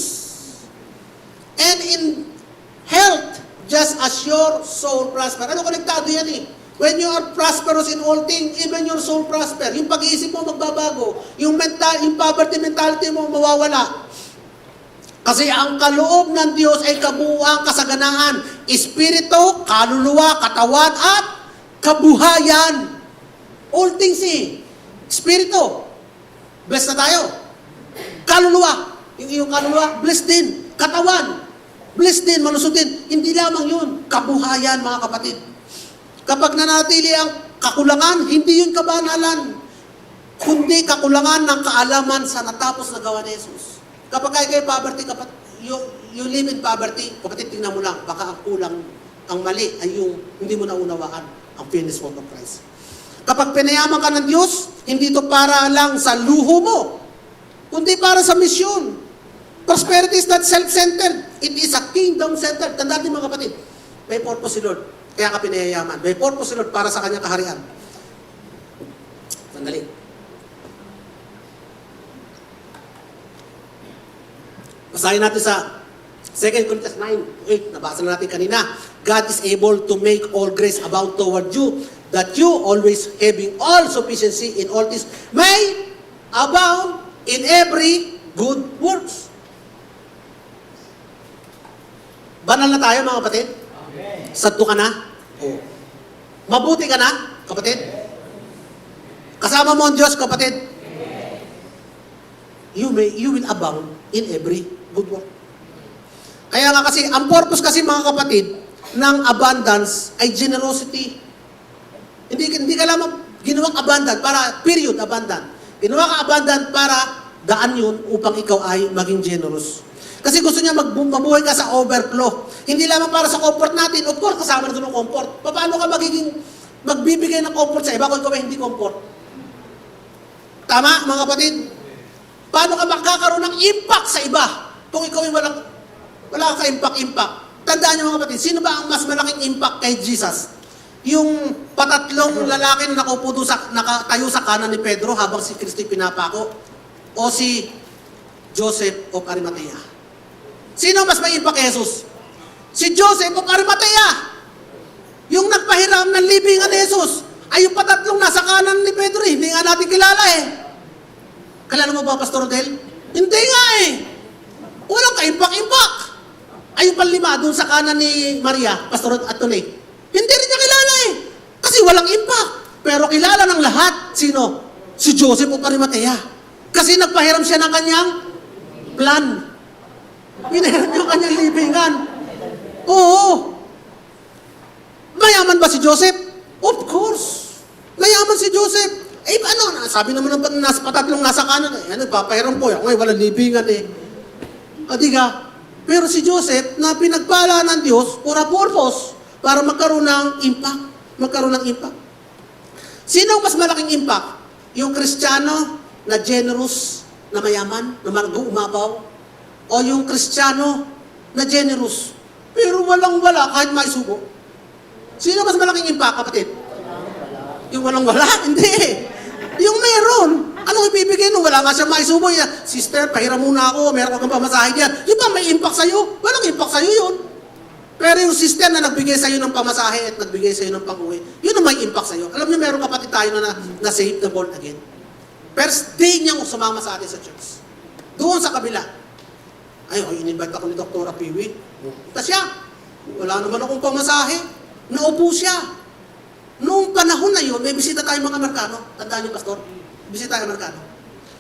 and in health, just as your soul prosper. Ano konektado yan When you are prosperous in all things, even your soul prosper. Yung pag-iisip mo magbabago. Yung poverty mentality mo mawawala. Kasi ang kaloob ng Diyos ay kabuuang kasaganaan. Espiritu, kaluluwa, katawan, at kabuhayan. All things Espiritu, blessed na tayo. Kaluluwa, yung iyong kaluluwa, blessed din. Katawan, blessed din, malusog din. Hindi lamang yun, kabuhayan mga kapatid. Kapag nanatili ang kakulangan, hindi yun kabanalan. Kundi kakulangan ng kaalaman sa natapos na gawa ni Jesus. Kapag kayo poverty, you live in poverty, kapatid, tingnan mo lang, baka ang kulang, ang mali ay yung hindi mo naunawaan ang finished work of Christ. Kapag pinayaman ka ng Diyos, hindi ito para lang sa luho mo, kundi para sa misyon. Prosperity is not self-centered. It is a kingdom-centered. Tandaan din mga kapatid, may purpose si Lord. Kaya ka pinayayaman. May purpose si Lord para sa kanyang kaharian. Sandali. Basahin natin sa 2 Corinthians 9:8. Nabasa na natin kanina. God is able to make all grace abound toward you, that you always having all sufficiency in all things may abound in every good works. Banal na tayo mga kapatid? Amen. Sadto ka na? Oo. Mabuti ka na, kapatid? Kasama mo ang Diyos, kapatid? Amen. You will abound in every good work. Kaya nga kasi, ang purpose kasi mga kapatid, ng abundance ay generosity. Hindi ka lamang Ginawang abundant para, period, abundant. Ginawa ka abundant para daan yun upang ikaw ay maging generous. Kasi gusto niya mabuhay ka sa overflow. Hindi lamang para sa comfort natin. Of course, kasama na doon ang comfort. Paano ka magbibigay ng comfort sa iba kung ikaw ay hindi comfort? Tama, mga kapatid? Paano ka makakaroon ng impact sa iba kung ikaw ay wala ka impact? Tandaan niyo mga kapatid, sino ba ang mas malaking impact kay Jesus? Yung patatlong lalaki na nakatayo sa kanan ni Pedro habang si Kristo pinapako? O si Joseph of Arimathea? Sino mas may impact kay Jesus? Si Joseph of Arimathea! Yung nagpahiram ng libingan ni Jesus ay yung patatlong nasa kanan ni Pedro. Hindi nga natin kilala eh. Kilala mo ba, Pastor Del? Hindi nga eh. Walang ka-impact-impact. Ay yung panlima doon sa kanan ni Maria, Pastor Atulay. Hindi rin niya kilala eh. Kasi walang impact. Pero kilala ng lahat. Sino? Si Joseph of Arimathea. Kasi nagpahiram siya ng kanyang plan. Pinahiram yung kanyang libingan. Oo. Mayaman ba si Joseph? Of course. Mayaman si Joseph. Eh, ano, sabi naman ng patatlong nasa kanan, papahiram po yan. Ngayon, walang libingan eh. Adiga. Pero si Joseph, na pinagpala ng Diyos for a purpose, para magkaroon ng impact. Magkaroon ng impact. Sino ang mas malaking impact? Yung Kristiyano na generous, na mayaman, na umabaw? O yung Kristiyano na generous, pero walang-wala kahit may subo? Sino mas malaking impact, kapatid? Yung walang-wala? Hindi. Yung meron. Anong ibibigay nung wala nga siya maisubo? Sister, pahiram muna ako, meron kang pamasahe diyan. Yung ba may impact sa'yo? Walang impact sa'yo yun. Pero yung sister na nagbigay sa'yo ng pamasahe at nagbigay sa'yo ng pang-uwi, yun ang may impact sa'yo. Alam niyo, meron kapatid tayo na saved, na born again. First day niyang sumama sa atin sa church. Doon sa kabila. Ay, in-invite ako ni Dr. Piwi. Punta siya. Wala naman akong pamasahe. Naupo siya. Noong panahon na yun, may bisita tayong mga Amerikano. Tandaan niyo, Pastor? Bisita tayong Amerikano.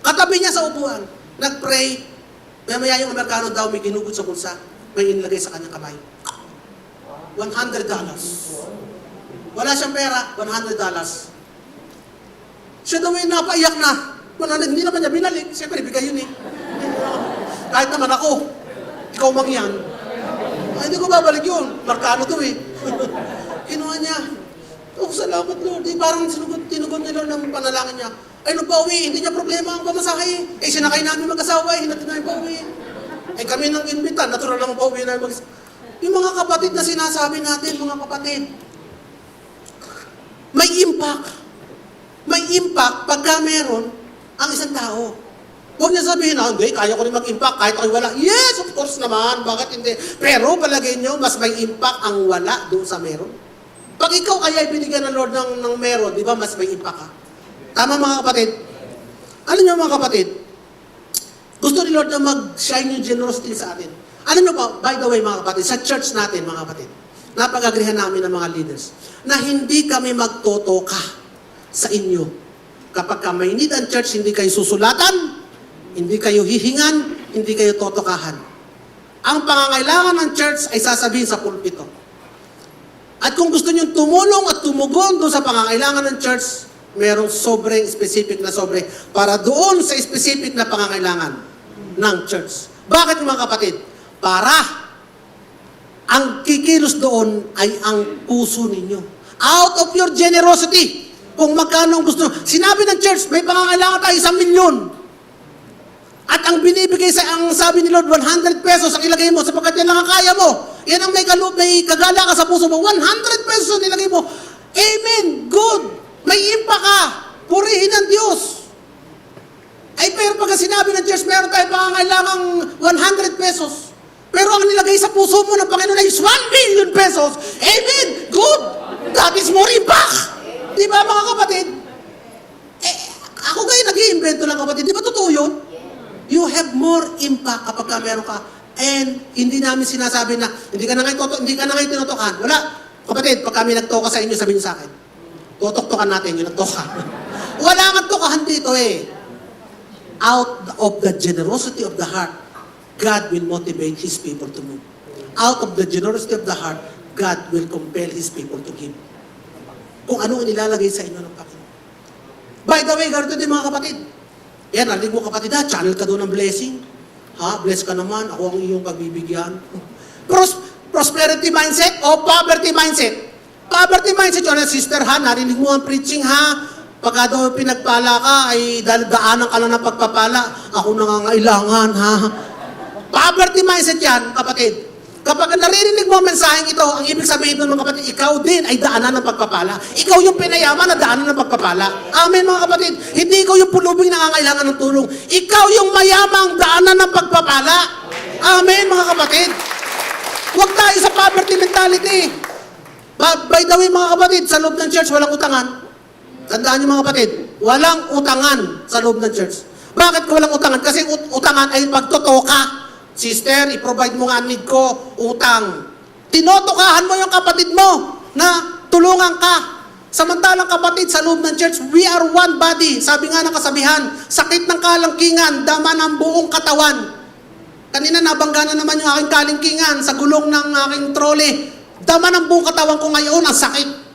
Katabi niya sa upuan. Nag-pray. Mamaya yung Amerikano daw may ginugod sa bulsa. May inilagay sa kanyang kamay. $100. Wala siyang pera, $100. Siya daw ay napaiyak na. Hindi naman niya binalik. Siyempre, bigay yun eh. Kahit naman ako, ikaw mang yan. Ay, hindi ko babalik yun. Markano to eh. Kinuha niya. Oh, salamat Lord. Eh, parang tinugon niya Lord ng panalangin niya. Ay, nung pauwi, hindi niya problema ang pamasahe. Eh, sinakay namin mag-asawa eh. Hinatid namin pauwi. Eh, kami nang invitan. Natural lang pauwi namin mag-asawa. Yung mga kapatid na sinasabi natin, mga kapatid, may impact. May impact pagka meron ang isang tao. Huwag niya sabihin, hindi, kaya ko rin mag-impact kahit ako'y wala. Yes, of course naman. Bakit hindi? Pero palagay niyo, mas may impact ang wala doon sa meron. Pag ikaw kaya ibinigyan ng Lord ng meron, di ba, mas may impact ka? Tama mga kapatid? Alam niyo mga kapatid, gusto ni Lord na mag-shine yung generosity sa atin. Alam niyo pa, by the way mga kapatid, sa church natin mga kapatid, napag-agrihan namin ng mga leaders, na hindi kami magtotoka sa inyo. Kapag ka may need ang church, hindi kayo susulatan, hindi kayo hihingan, hindi kayo totokahan. Ang pangangailangan ng church ay sasabihin sa pulpito. At kung gusto niyo tumulong at tumugon doon sa pangangailangan ng church, merong sobrang specific na sobre para doon sa specific na pangangailangan ng church. Bakit mga kapatid? Para ang kikilos doon ay ang puso ninyo. Out of your generosity. Kung magkano ang gusto. Sinabi ng church, may pangangailangan tayo 1,000,000. At ang binibigay ang sabi ni Lord, 100 pesos ang ilagay mo sapagkat yan lang ang kaya mo. Yan ang may kagala ka sa puso mo. 100 pesos ang ilagay mo. Amen. Good. May impact ka. Purihin ang Diyos. Ay, pero pag sinabi ng church, meron tayo pangangailangang 100 pesos. Pero ang nilagay sa puso mo ng Panginoon ay 1,000,000 pesos. Amen. Good. That is more impact. Di ba mga kapatid? Eh, ako kayo nag-iimbento lang kapatid. Di ba totoo yun? You have more impact kapag meron ka. And hindi namin sinasabi na hindi ka na ngayon tinutokan. Wala. Kapatid, pag kami nagtoka sa inyo, sabihin sa akin, tutoktokan natin yung nagtoka. Wala kang tokahan dito eh. Out of the generosity of the heart, God will motivate His people to move. Out of the generosity of the heart, God will compel His people to give. Kung ano ang nilalagay sa inyo ng Panginoon. By the way, ganito din mga kapatid. Yan, narinig mo kapatid channel ka doon ng blessing. Bless ka naman, ako ang iyong pagbibigyan. Prosperity mindset o poverty mindset? Poverty mindset yun, sister narinig mo ang preaching Pagka daw pinagpala ka, ay daanan ka lang ng pagpapala. Ako nangangailangan, Poverty mindset yan, kapatid. Kapag naririnig mo ang mensaheng ito, ang ibig sabihin doon mga kapatid, ikaw din ay daanan ng pagpapala. Ikaw yung pinayaman na daanan ng pagpapala. Amen mga kapatid. Hindi ikaw yung pulubing nangangailangan ng tulong. Ikaw yung mayamang daanan ng pagpapala. Amen mga kapatid. Huwag tayo sa poverty mentality. By the way mga kapatid, sa loob ng church, walang utangan. Tandaan niyo mga kapatid, walang utangan sa loob ng church. Bakit ko walang utangan? Kasi utangan ay pagtotoo ka. Sister, i-provide mo nga need ko, utang. Tinotokahan mo yung kapatid mo na tulungan ka. Samantalang kapatid, sa loob ng church, we are one body. Sabi nga ng kasabihan, sakit ng kalangkingan, dama ng buong katawan. Kanina nabangga na naman yung aking kalingkingan sa gulong ng aking trolley. Dama ng buong katawan ko ngayon, ang sakit.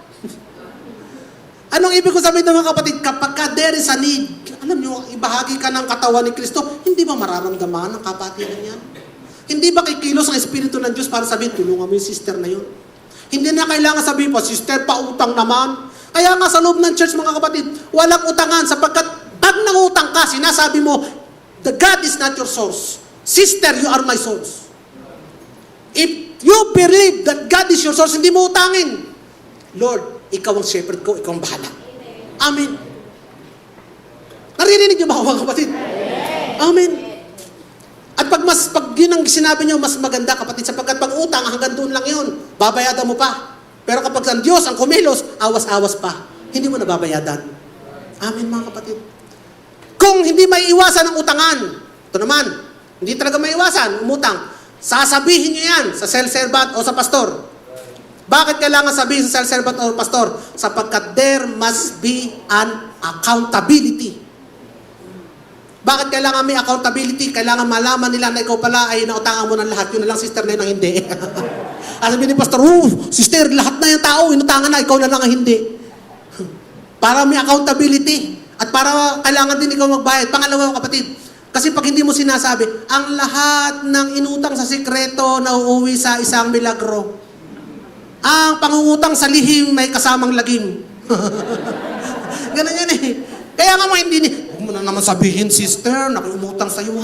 Anong ibig ko sabihin ng mga kapatid? Kapag there is a need, alam nyo, ibahagi ka ng katawan ni Kristo, hindi ba mararamdaman ang kapatiran yan? Hindi ba kikilos ang Espiritu ng Diyos para sabihin, tulungan mo yung sister na yun? Hindi na kailangan sabihin po, sister, pautang naman. Kaya nga sa loob ng church, mga kapatid, walang utangan sapagkat pag nangutang ka, sinasabi mo, the God is not your source. Sister, you are my source. If you believe that God is your source, hindi mo utangin. Lord, ikaw ang shepherd ko, ikaw ang bahala. Amen. Naririnig niyo ba mga kapatid? Amen. At pag yun ang sinabi niyo, mas maganda kapatid, sapagkat pag utang, hanggang doon lang yun, babayadan mo pa. Pero kapag ang Diyos ang kumilos, awas-awas pa. Hindi mo na babayadan. Amen mga kapatid. Kung hindi may iwasan ang utangan, ito naman, hindi talaga may iwasan, umutang, sasabihin niyo yan sa cell-servant o sa pastor. Bakit kailangan sabihin sa servant or pastor? Sapagkat there must be an accountability. Bakit kailangan may accountability? Kailangan malaman nila na ikaw pala ay nautangan mo ng lahat. Yun na lang, sister na yun ang hindi. Sabi ni pastor, sister, lahat na yung tao, inutangan na, ikaw na lang ang hindi. Para may accountability. At para kailangan din ikaw magbayad. Pangalawa, kapatid, kasi pag hindi mo sinasabi, ang lahat ng inutang sa sikreto na uuwi sa isang milagro. Ang pangungutang sa lihim may kasamang lagim. Ganun yan Kaya nga mo hindi huwag mo na naman sabihin, sister, nakiumutang sa'yo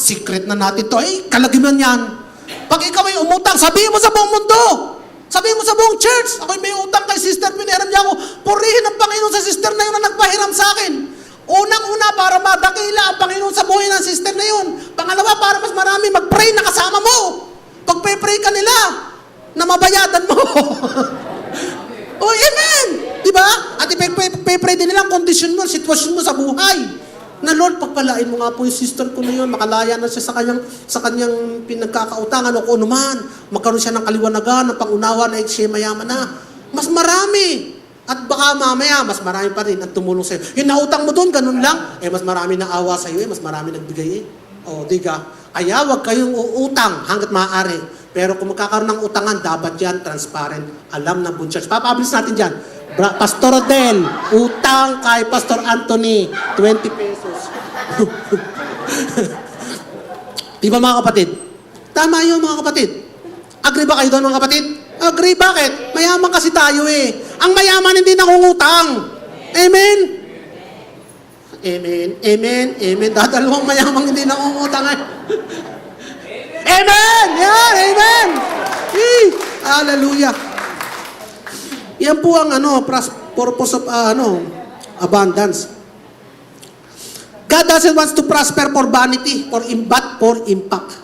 secret na natin to. Kalagiman yan. Pag ikaw ay umutang, sabihin mo sa buong mundo. Sabihin mo sa buong church. Ako'y may utang kay sister, pinahiram niya ako. Purihin ang Panginoon sa sister na yun na nagpahiram sa akin. Unang-una, para madakila ang Panginoon sa buhay ng sister na yun. Pangalawa, para mas marami mag-pray na kasama mo. Pag pray ka nila, na mabayadan mo. Amen! Diba? At ipay-pray din nila ang kondisyon mo, sitwasyon mo sa buhay. Na Lord, pagpalain mo nga po yung sister ko na yun, makalaya na siya sa kanyang pinagkakautangan o kung ano man, magkaroon siya ng kaliwanagan, ng pangunawa na siya mayaman na. Mas marami. At baka mamaya, mas marami pa rin ang tumulong sa'yo. Yung nautang mo doon, ganun lang. Mas marami na awa sa'yo mas marami nagbigay diga? Kaya wag kayong uutang hanggat maaari. Pero kung magkakaroon ng utangan, dapat yan transparent. Alam ng buong church. Papabilis natin dyan. Pastor Odel, utang kay Pastor Anthony, 20 pesos. Diba mga kapatid? Tama yun mga kapatid. Agree ba kayo doon mga kapatid? Agree, bakit? Mayaman kasi tayo Ang mayaman hindi nangungutang. Amen? Amen, amen, amen. Dadalawang mayamang hindi nangungutang Amen! Yan! Amen! Hallelujah! Yan po ang purpose of abundance. God doesn't want to prosper for vanity, but for impact.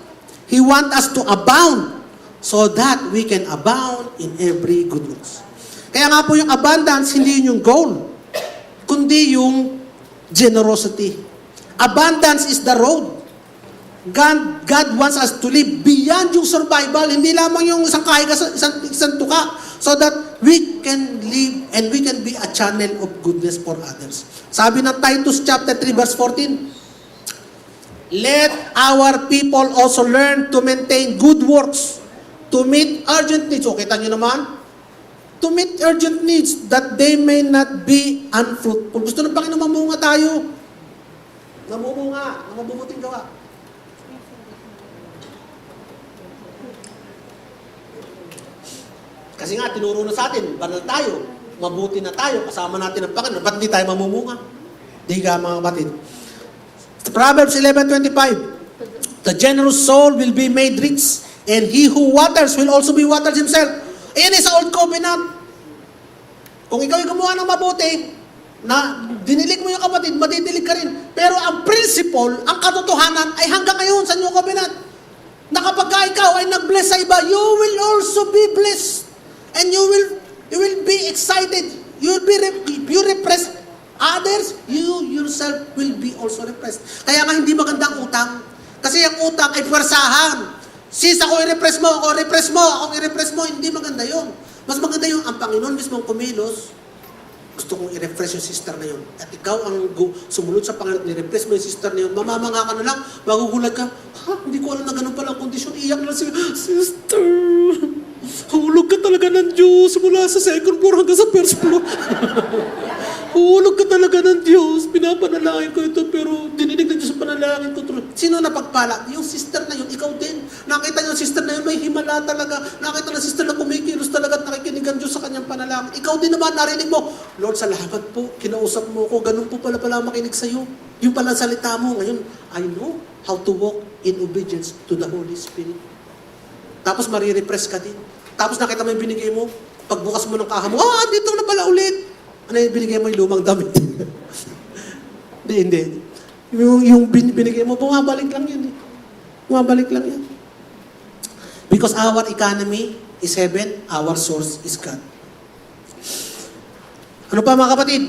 He wants us to abound so that we can abound in every good works. Kaya nga po yung abundance, hindi yun yung goal, kundi yung generosity. Abundance is the road. God wants us to live beyond yung survival, hindi lamang yung isang kahiga, isang tuka, so that we can live and we can be a channel of goodness for others. Sabi ng Titus chapter 3 verse 14, let our people also learn to maintain good works, to meet urgent needs. So, kita nyo naman, to meet urgent needs that they may not be unfruitful. Gusto ng Panginoon mamunga tayo. Namumunga, ang mabubuting gawa. Kasi nga, tinuro na sa atin, banal tayo, mabuti na tayo, kasama natin ang Panginoon. Ba't di tayo mamumunga? Di ka, mga kapatid. Proverbs 11:25, the generous soul will be made rich, and he who waters will also be watered himself. Ayan sa Old Covenant. Kung ikaw ay gumawa ng mabuti, na dinilig mo yung kapatid, madidilig ka rin. Pero ang principle, ang katotohanan ay hanggang ngayon sa New Covenant, na kapag ikaw ay nag-bless sa iba, you will also be blessed. And you will be excited. You repress others, you yourself will be also repressed. Kaya nga hindi maganda ang utang. Kasi ang utang ay pwersahan. Sis, ako i-repress mo, ako i-repress mo, hindi maganda yon. Mas maganda yung ang Panginoon mismo ang kumilos. Gusto kong i-refresh yung sister na yun. At ikaw ang sumunod sa Panginoon, i-refresh mo yung sister na yun, mamamanga ka na lang, magugulat ka, hindi ko alam na ganun pala ang kondisyon, iyak na lang siya, sister, hulog ka talaga ng Diyos mula sa second floor hanggang sa first floor. Hulog ka talaga ng Diyos, pinapanalangin ko ito, pero dinidig ng Diyos sa panalangin ko. Sino napagpala? Yung sister na yun, ikaw din. Nakita niyo yung sister na yun, may himala talaga. Nakita ng sister na kumikilos talaga at nakikinig ang Diyos sa kanyang panalangin. Ikaw din naman, narinig mo, Lord, salamat po, kinausap mo ko, ganun po pala makinig sa'yo. Yung pala salita mo, ngayon, I know how to walk in obedience to the Holy Spirit. Tapos marirepress ka din. Tapos nakita mo yung binigay mo, pagbukas mo ng kaha mo, dito na pala ulit. Ano yung binigay mo yung lumang damit? Hindi. Yung binigay mo, bumabalik lang yun. Bumabalik lang yan. Because our economy is heaven, our source is God. Ano pa mga kapatid?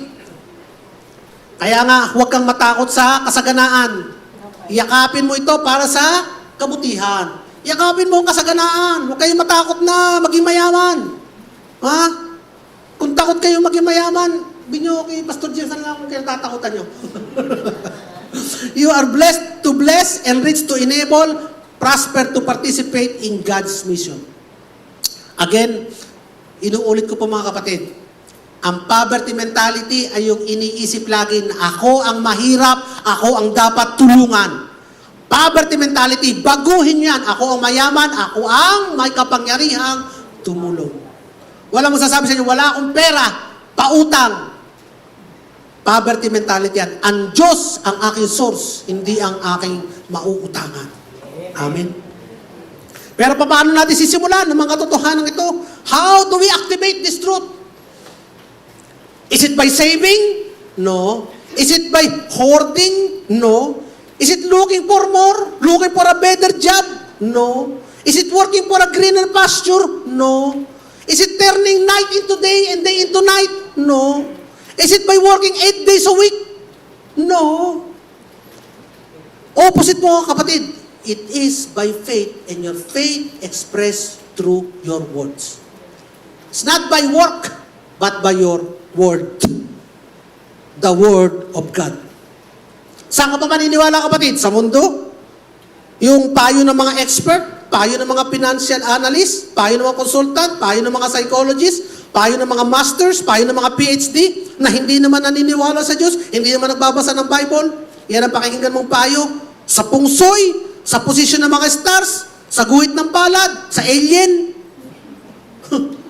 Kaya nga, huwag kang matakot sa kasaganaan. Yakapin mo ito para sa kabutihan. Yakapin mo ang kasaganaan. Huwag kayong matakot na maging mayaman. Ha? Kung takot kayo maging mayaman, binyo kay Pastor Jason lang kung tatakotan nyo. You are blessed to bless and rich to enable, prosper to participate in God's mission. Again, inuulit ko po mga kapatid, ang poverty mentality ay yung iniisip lagi na ako ang mahirap, ako ang dapat tulungan. Poverty mentality, baguhin yan. Ako ang mayaman, ako ang may kapangyarihang tumulong. Walang masasabi sa inyo, wala akong pera, pautang. Poverty mentality yan. Ang Diyos ang aking source, hindi ang aking mauutangan. Amen. Pero paano natin sisimulan ng mga katotohanan ito? How do we activate this truth? Is it by saving? No. Is it by hoarding? No. Is it looking for more? Looking for a better job? No. Is it working for a greener pasture? No. Is it turning night into day and day into night? No. Is it by working 8 days a week? No. Opposite mo kapatid. It is by faith, and your faith expressed through your words. It's not by work, but by your word. The word of God. Saan ka pa maniniwala kapatid? Sa mundo? Yung payo ng mga expert? Payo ng mga financial analyst, payo ng mga consultant, payo ng mga psychologist, payo ng mga masters, payo ng mga PhD, na hindi naman naniniwala sa Diyos, hindi naman nagbabasa ng Bible. Yan ang pakinggan mong payo. Sa pungsoy, sa posisyon ng mga stars, sa guhit ng palad, sa alien,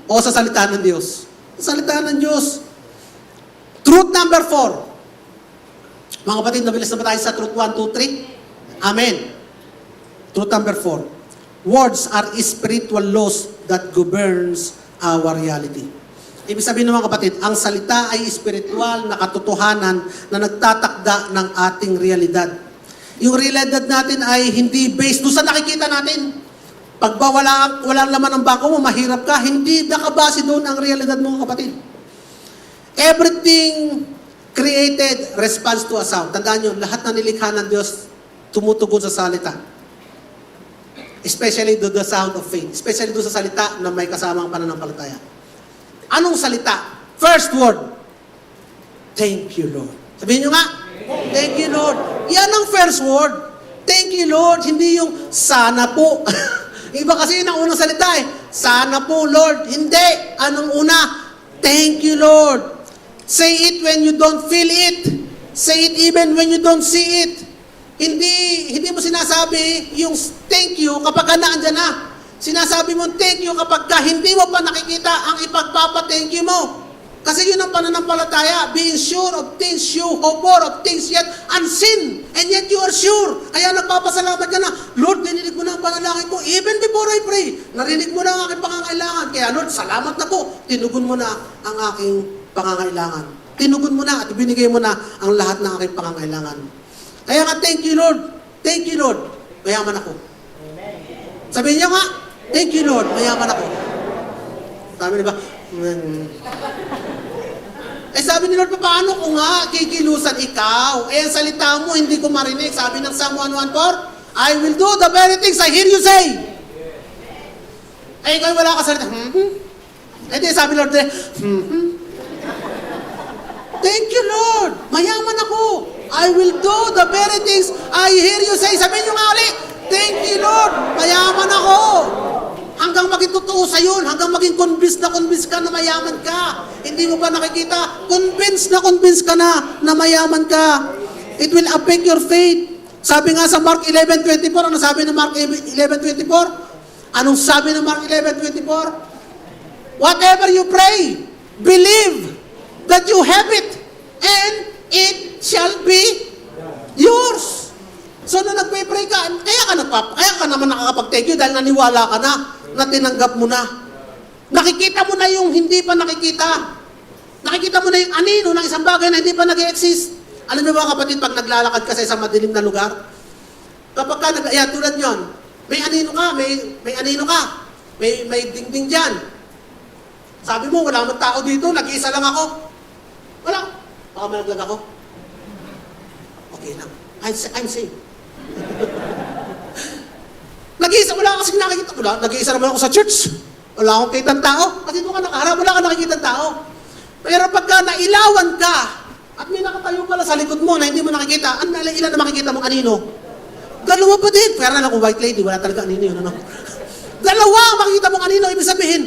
o sa salita ng Diyos. Sa salita ng Diyos. Truth number 4. Mga kapatid, nabilis na ba tayo sa truth 1, 2, 3? Amen. Truth number 4. Words are spiritual laws that governs our reality. Ibig sabihin ng mga kapatid, ang salita ay spiritual na katotohanan na nagtatakda ng ating realidad. Yung realidad natin ay hindi based doon sa nakikita natin. Pag ba walang laman ng bako mo, mahirap ka, hindi nakabase doon ang realidad mo, kapatid. Everything created responds to a sound. Tandaan nyo, lahat na nilikha ng Diyos tumutugon sa salita. Especially do the sound of faith. Especially do sa salita na may kasamang pananampalataya. Anong salita? First word. Thank you, Lord. Sabihin nyo nga, thank you, Lord. Yan ang first word. Thank you, Lord. Hindi yung sana po. Iba kasi yun ang unang salita eh. Sana po, Lord. Hindi. Anong una? Thank you, Lord. Say it when you don't feel it. Say it even when you don't see it. Hindi mo sinasabi yung thank you kapag ka naandyan na. Sinasabi mo thank you kapag ka hindi mo pa nakikita ang ipagpapa-thank you mo. Kasi yun ang pananampalataya, being sure of things you hope for, of things yet unseen, and yet you are sure. Kaya nagpapasalamat ka na, Lord, dininig mo na ang panalangin ko, even before I pray. Narinig mo na ang aking pangangailangan. Kaya Lord, salamat na po. Tinugon mo na ang aking pangangailangan. Tinugon mo na at ibinigay mo na ang lahat ng aking pangangailangan. Kaya nga, thank you, Lord. Thank you, Lord. Mayaman ako. Sabihin niyo nga, thank you, Lord. Mayaman ako. Sabi niyo ba? Sabi ni Lord, paano ko nga kikilusan ikaw? Ang salita mo, hindi ko marinig. Sabi ng Psalm 114, I will do the very things I hear you say. Ikaw wala ka salita. Di sabi Lord, thank you, Lord. Mayaman ako. I will do the very things I hear you say. Sabihin nyo nga ulit, thank you, Lord. Mayaman ako. Hanggang maging totoo sa yun, hanggang maging convinced ka na mayaman ka. Hindi mo pa nakikita, convinced ka na mayaman ka. It will affect your faith. Sabi nga sa Mark 11:24, ano sabi ng Mark 11:24? Anong sabi ng Mark 11:24? Whatever you pray, believe that you have it, and it shall be yours. So, nung nagpe-pray ka, kaya ka naman nakakapag-thank you dahil naniwala ka na tinanggap mo na. Nakikita mo na yung hindi pa nakikita. Nakikita mo na yung anino ng isang bagay na hindi pa nag-exist. Alam niyo ba kapatid, pag naglalakad ka sa isang madilim na lugar, kapag ka, tulad nyon, may anino ka, may anino ka, may dingding dyan. Sabi mo, wala mang tao dito, nag-iisa lang ako. Wala. Baka malaglag ako. Okay lang. I'm safe. Nag-iisa, wala kasi nakikita. Nag-iisa naman ako sa church. Wala akong kitang tao. Kasi doon ka nakaharap, wala ka nakikita tao. Pero pagka nailawan ka, at may nakatayo pala sa likod mo na hindi mo nakikita, ilan na makikita mong anino? Dalawa pa din. Kaya na lang kung white lady, wala talaga anino yun. Ano? Dalawa ang makikita mong anino. Ibig sabihin,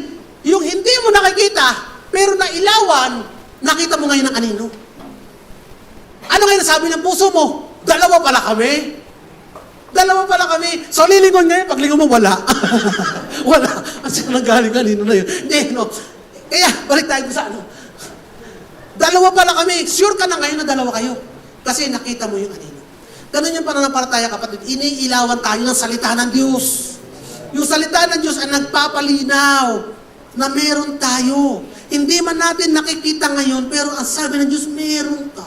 yung hindi mo nakikita, pero nailawan, nakita mo ngayon ang anino. Ano ngayon nasabi ng puso mo? Dalawa pala kami. Dalawa pala kami. So, lilingon ngayon, paglingon mo, wala. Wala. Kasi nanggaling anino na yun. Hindi, no. Kaya, balik tayo sa ano. Dalawa pala kami. Sure ka na ngayon na dalawa kayo. Kasi nakita mo yung anino. Ganun yung pananampalataya, kapatid. Iniilawan tayo ng salita ng Diyos. Yung salita ng Diyos ay nagpapalinaw na meron tayo. Hindi man natin nakikita ngayon, pero ang sabi ng Diyos, meron ka.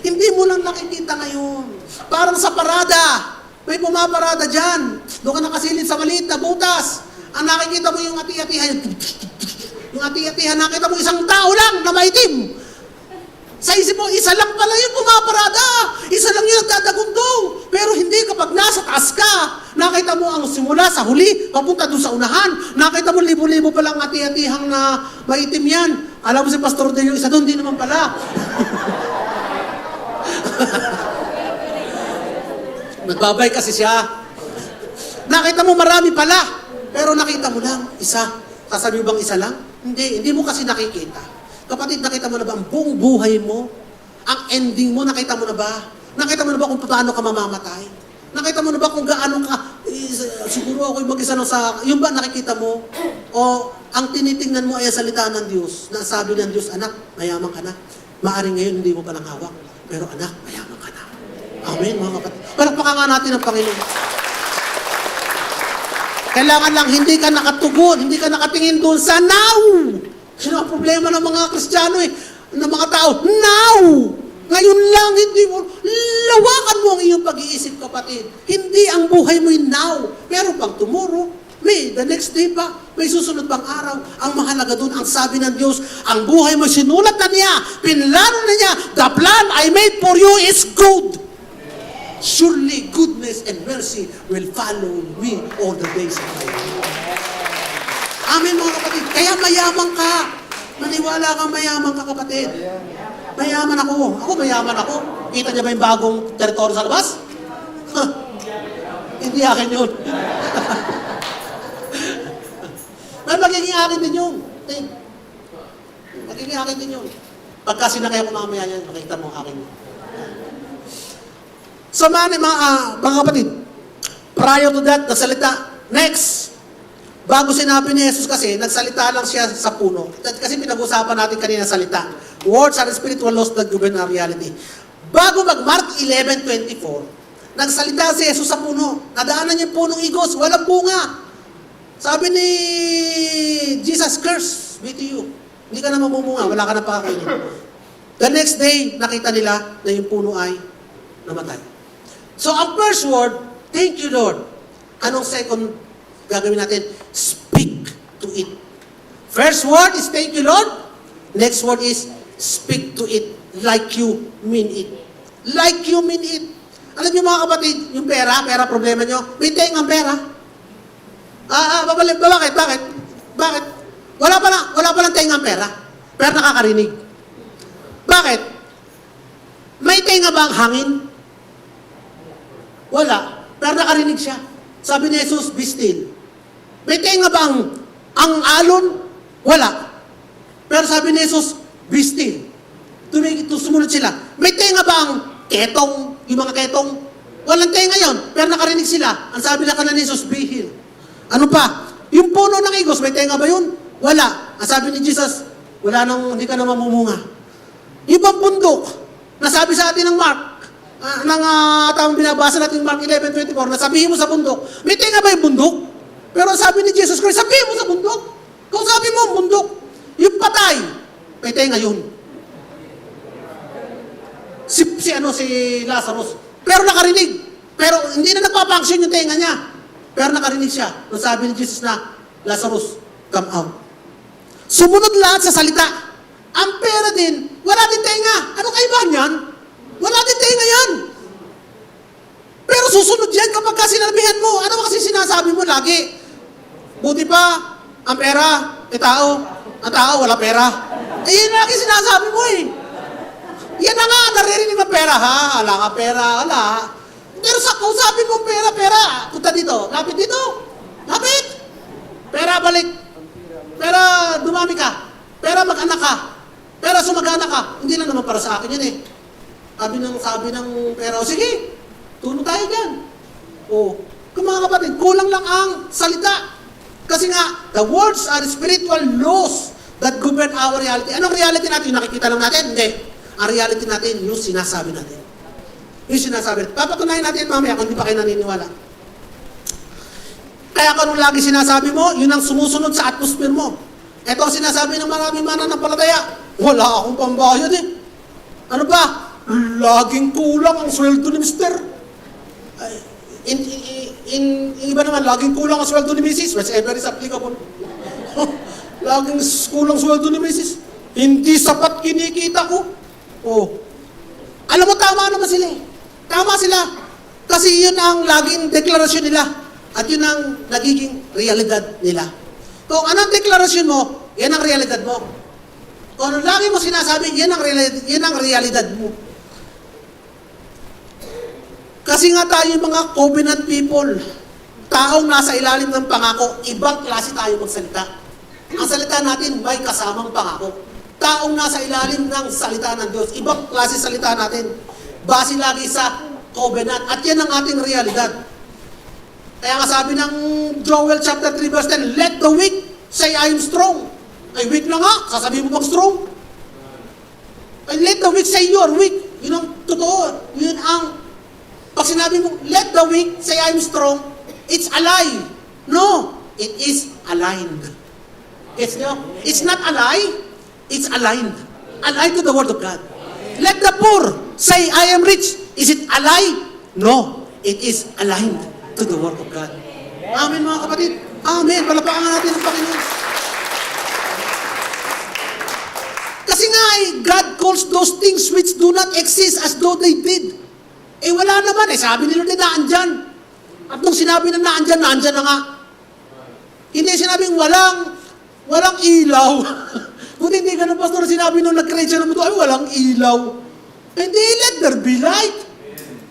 Hindi mo lang nakikita ngayon. Parang sa parada. May pumaparada dyan. Doon ka nakasilid sa maliit na butas. Ang nakikita mo yung ati-atihan. Yung ati-atihan, nakita mo isang tao lang na maitim. Sa isip mo, isa lang pala yung pumaparada. Isa lang yung nagdadagundong. Pero hindi kapag nasa taas ka, nakita mo ang simula sa huli, papunta doon sa unahan. Nakita mo libo-libo palang ati-atihang na maitim yan. Alam mo si Pastor Del yung isa doon, di naman pala. Nagbabay kasi siya. Nakita mo marami pala, pero nakita mo lang, isa. Sasabi mo bang isa lang? Hindi mo kasi nakikita. Kapatid, nakita mo na ba ang buong buhay mo? Ang ending mo, nakita mo na ba? Nakita mo na ba kung paano ka mamamatay? Nakita mo na ba kung gaano ka, siguro ako'y mag-isa lang sa, yung ba nakikita mo? O ang tinitingnan mo ay ang salita ng Diyos, na sabi ng Diyos, anak, mayaman ka na. Maaring ngayon hindi mo palang hawak, pero anak, mayaman ka na. Amen, mga kapatid. Palakpakan nga natin ang Panginoon. Kailangan lang hindi ka nakatugon, hindi ka nakatingin doon sa now. Sino ang problema ng mga Kristiyano ng mga tao? Now! Ngayon lang, hindi mo, lawakan mo ang iyong pag-iisip, kapatid. Hindi ang buhay mo'y now. Pero pang tomorrow, may the next day pa, may susunod pang araw. Ang mahalaga doon, ang sabi ng Diyos, ang buhay mo sinulat na niya, pinlano na niya, the plan I made for you is good. Surely goodness and mercy will follow me all the days of my life. Amen, mga kapatid. Kaya mayaman ka. Maniwala ka, mayaman ka, kapatid. Mayaman ako. Ako, mayaman ako. Kita niya ba yung bagong teritoryo sa labas? Hindi akin yun. magiging akin din yun. Okay. Magiging akin din yun. Pagka sinakay ko mamaya yan, makikita mo akin yun. So mga kapatid, prior to that, nagsalita. Next, bago sinabi ni Jesus kasi, nagsalita lang siya sa puno. Kasi pinag-usapan natin kanina salita. Words are spiritual laws that govern our reality. Bago mag-Mark 11:24, nagsalita si Jesus sa puno. Nadaanan niya yung punong igos, walang bunga. Sabi ni Jesus, curse be to you. Hindi ka na mamumunga, wala ka na pakakainin. The next day, nakita nila na yung puno ay namatay. So, ang first word, thank you, Lord. Anong second gagawin natin? Speak to it. First word is thank you, Lord. Next word is speak to it like you mean it. Like you mean it. Alam niyo mga kapatid, yung pera problema niyo, may tengang pera. Bakit? Wala pa lang tengang pera. Pero nakakarinig. Bakit? May tenga ba ang hangin? Wala. Pero nakarinig siya. Sabi ni Jesus, be still. May tenga ba ang alon? Wala. Pero sabi ni Jesus, be still. Sumunod sila. May tenga ba ang ketong? Yung mga ketong? Walang tenga yon. Pero nakarinig sila. Ang sabi na kanina ni Jesus, be healed. Ano pa? Yung puno ng igos, may tenga ba yun? Wala. Ang sabi ni Jesus, hindi ka na mamumunga. Yung bang bundok, nasabi sa atin ng Mark, tamang binabasa natin Mark 11:24, nasabihin mo sa bundok, may tenga ba yung bundok? Pero sabi ni Jesus Christ, sabihin mo sa bundok. Kung sabi mo ang bundok, yung patay, may tenga yun. Si Lazarus, pero nakarinig. Pero hindi na nagpapunction yung tenga niya. Pero nakarinig siya. Nung sabi ni Jesus na, Lazarus, come out. Sumunod lahat sa salita. Ang pera din, wala din tenga. Ano kaibahan yan? Wala din tenga yan. Pero susunod yan kapag sinabihan mo. Ano kasi sinasabi mo lagi? Buti pa, ang pera, tao. Ang tao, wala pera. Yan lagi sinasabi mo eh. Yan na nga, naririnig ng pera ha. Wala ka pera, wala. Pero kung sabi mo pera, punta dito. Lapit dito. Lapit. Pera, balik. Pera, dumami ka. Pera, mag-anak ka. Pera, sumag-anak ka. Hindi na naman para sa akin yan eh. Sabi ng pera, sige, tulong tayo dyan. Kung mga kapatid, kulang lang ang salita. Kasi nga, the words are spiritual laws that govern our reality. Anong reality natin? Yung nakikita lang natin? Hindi. Ang reality natin, yung sinasabi natin. Yung sinasabi natin. Papatunayan natin mamaya kung hindi pa kayo naniniwala. Kaya kung lagi sinasabi mo, yun ang sumusunod sa atmosphere mo. Ito ang sinasabi ng maraming mananampalataya. Wala akong pambayad eh. Ano ba? Laging kulang ang sweldo ni Mister. Iba naman, laging kulang ang sweldo ni Mrs. Whatever is applicable. Laging kulang sweldo ni Mrs. Hindi sapat kinikita ko. Alam mo, tama naman sila eh. Tama sila. Kasi yun ang laging deklarasyon nila. At yun ang nagiging realidad nila. Kung anong deklarasyon mo, yan ang realidad mo. Kung ano lagi mo sinasabi, yan ang realidad mo. Kasi nga tayo mga covenant people, taong nasa ilalim ng pangako, ibang klase tayo magsalita. Ang salita natin may kasamang pangako. Taong nasa ilalim ng salita ng Diyos, ibang klase salita natin. Base lagi sa covenant. At yan ang ating realidad. Kaya nga sabi ng Joel chapter 3 verse 10, let the weak say I am strong. Ay, weak na nga. Sasabihin mo bang strong? Ay, let the weak say you are weak. Yun ang totoo. Yun ang, pag sinabi mo, let the weak say I am strong, it's a lie. No, it is aligned. It's not a lie, it's aligned. Aligned to the Word of God. Let the poor say I am rich. Is it a lie? No, it is aligned to the Word of God. Amen mga kapatid. Amen. Palapakan natin ang Panginoon. Kasi nga God calls those things which do not exist as though they did. Wala naman. Sabi nila na naandyan. At nung sinabi na naandyan na nga. Hindi sinabing walang ilaw. Kung hindi ganun, Pastor, sinabi nung nag-create siya ng mundo, ay walang ilaw. Hindi, let there be light.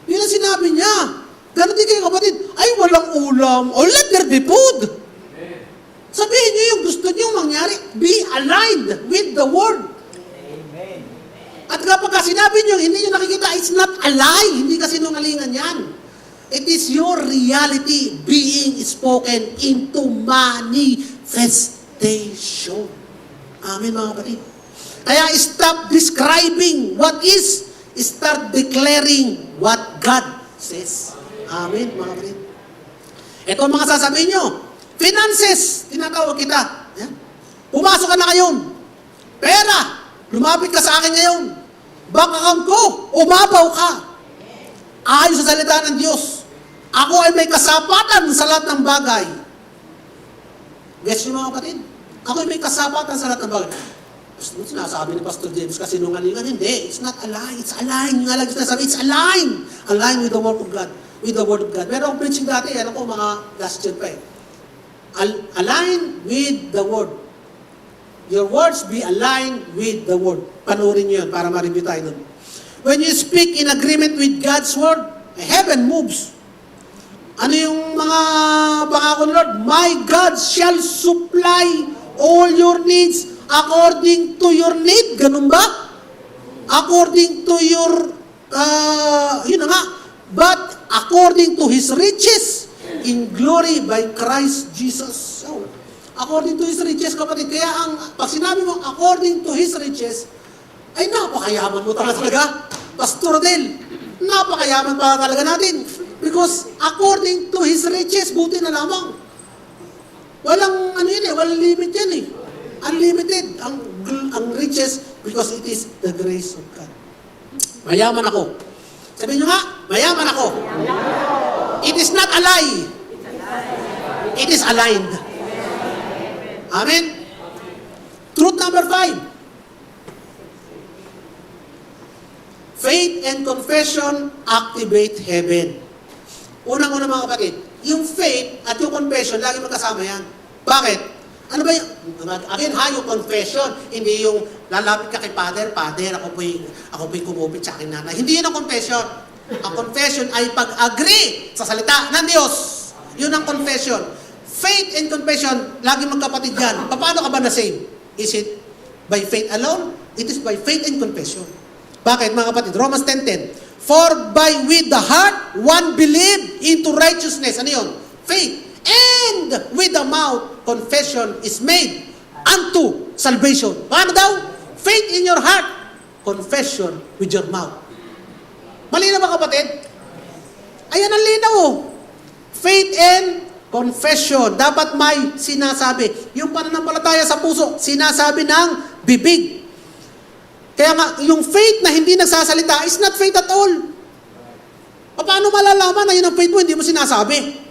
Yun ang sinabi niya. Ganun din kayo kapatid, ay walang ulam. O let there be food. Sabihin niyo yung gusto niyo mangyari. Be aligned with the Word. At kapag sinabi niyo, hindi niyo nakikita, it's not a lie. Hindi kasi nungalingan yan. It is your reality being spoken into manifestation. Amen, mga kapatid. Kaya stop describing what is, start declaring what God says. Amen, mga kapatid. Ito ang mga sasabihin nyo. Finances, tinatawag kita. Yan. Pumasok ka na ngayon. Pera, lumapit ka sa akin ngayon. Bank account ko, umabaw ka. Ayon sa salita ng Diyos, ako ay may kasapatan sa lahat ng bagay. Yes, yung mga kapatid. Ako ay may kasapatan sa lahat ng bagay. Sinasabi ni Pastor James kasi nungalingan, hindi. It's not a lie. It's a lie. Yung nga lang sinasabi, it's a lie. Align with the Word of God. With the Word of God. Meron akong preaching dati, ano ko, mga last year pa eh. Align with the Word. Your words be aligned with the Word. Panoorin nyo yun para ma-review tayo nun. When you speak in agreement with God's Word, heaven moves. Ano yung mga pangako ng Lord? My God shall supply all your needs according to your need. Ganun ba? According to your, yun na nga. But according to His riches in glory by Christ Jesus. So, according to His riches, kapatid. Kaya pag sinabi mo, according to His riches, ay napakayaman mo talaga. Pastor Del, napakayaman pa talaga natin. Because according to His riches, buti na lamang. Walang ano yun eh, walang limit yan eh. Unlimited ang riches because it is the grace of God. Mayaman ako. Sabihin nyo nga, mayaman ako. It is not a lie. It is aligned. Amen? Truth number 5. Faith and confession activate heaven. Unang-una mga kapatid, yung faith at yung confession, lagi magkasama yan. Bakit? Ano ba yung, again ha, yung confession, hindi yung lalapit ka kay Father, ako po'y kumupit sa akin nanay. Hindi yun ang confession. Ang confession ay pag-agree sa salita ng Diyos. Yun ang confession. Faith and confession, lagi magkapatid yan. Paano ka ba na-save? Is it by faith alone? It is by faith and confession. Bakit mga kapatid? Romans 10:10. For by with the heart, one believe into righteousness. Ano yun? Faith. And with the mouth, confession is made unto salvation. Paano daw? Faith in your heart, confession with your mouth. Malinaw ba kapatid? Ayan ang linaw oh. Faith and confession. Dapat may sinasabi. Yung pananampalataya sa puso, sinasabi ng bibig. Kaya nga, yung faith na hindi nagsasalita is not faith at all. Paano malalaman na yun ang faith mo, hindi mo sinasabi?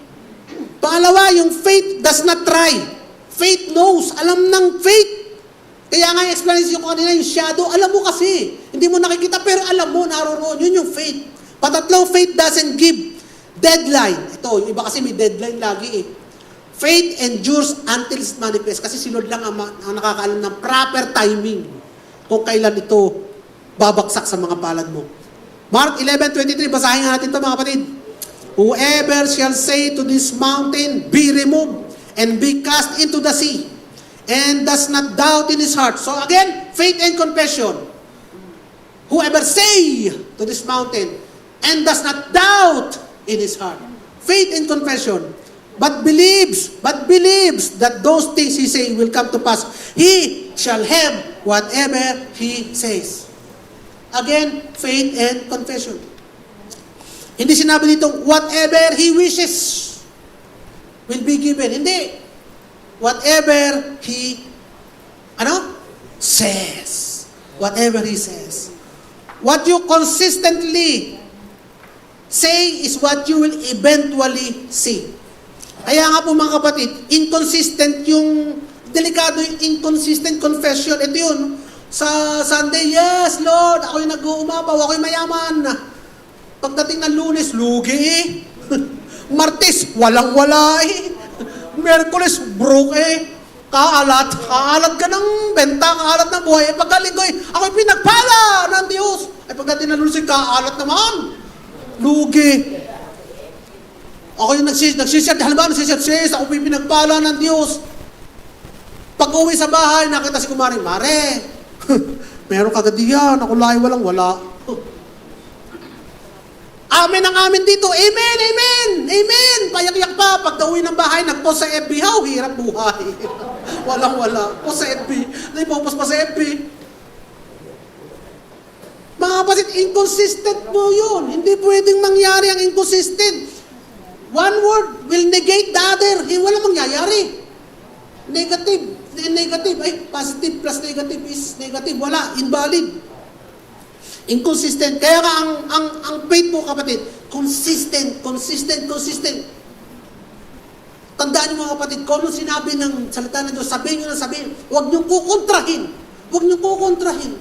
Pangalawa, yung faith does not try. Faith knows. Alam ng faith. Kaya nga yung explanation ko kanina, yung shadow, alam mo kasi. Hindi mo nakikita, pero alam mo, naroon. Yun yung faith. Patatlo, faith doesn't give deadline. Ito, yung iba kasi may deadline lagi eh. Faith endures until it manifests. Kasi si Lord lang ang nakakaalam ng proper timing kung kailan ito babagsak sa mga palad mo. Mark 11:23, basahin natin ito mga kapatid. Whoever shall say to this mountain, be removed and be cast into the sea, and does not doubt in his heart. So again, faith and confession. Whoever say to this mountain, and does not doubt in his heart. Faith and confession. But believes that those things he say will come to pass. He shall have whatever he says. Again, faith and confession. Hindi sinabi dito, whatever he wishes will be given. Hindi. Whatever he, says. Whatever he says. What you consistently say is what you will eventually see. Kaya nga po mga kapatid, inconsistent yung, delikado yung inconsistent confession. Ito yun, sa Sunday, yes, Lord, ako'y nag-uumapaw, ako'y mayaman. Pagdating ng Lunes, lugi eh. Martes, walang-wala eh. Merkules, broke eh. Kaalat ka ng benta, kaalat ng buhay. Pagkalinggo eh, ako'y pinagpala ng Diyos. Ay pagdating ng Lunes, kaalat naman. Lugi. Ako yung nagsisiyat, halimbawa nagsisiyat, ako pinagpala ng Diyos. Pag uwi sa bahay, nakita si Kumari, Mare, meron kagad yan, ako lahi walang wala. Amen ang amin dito. Amen, amen, amen. Payak-yak pa. Pag uwi ng bahay, nag-post sa FB, how hirap buhay. Walang wala. Post sa FB. Naipopost pa sa FB. Mga kapatid, inconsistent po yun. Hindi pwedeng mangyari ang inconsistent. One word will negate the other. Walang mangyayari. Negative. Negative. Ay, positive plus negative is negative. Wala. Invalid. Inconsistent. Kaya nga ang faith po, kapatid, consistent. Tandaan niyo mga kapatid, kung ano sinabi ng salita ng Diyos, sabihin niyo na sabihin. Huwag niyo kukontrahin.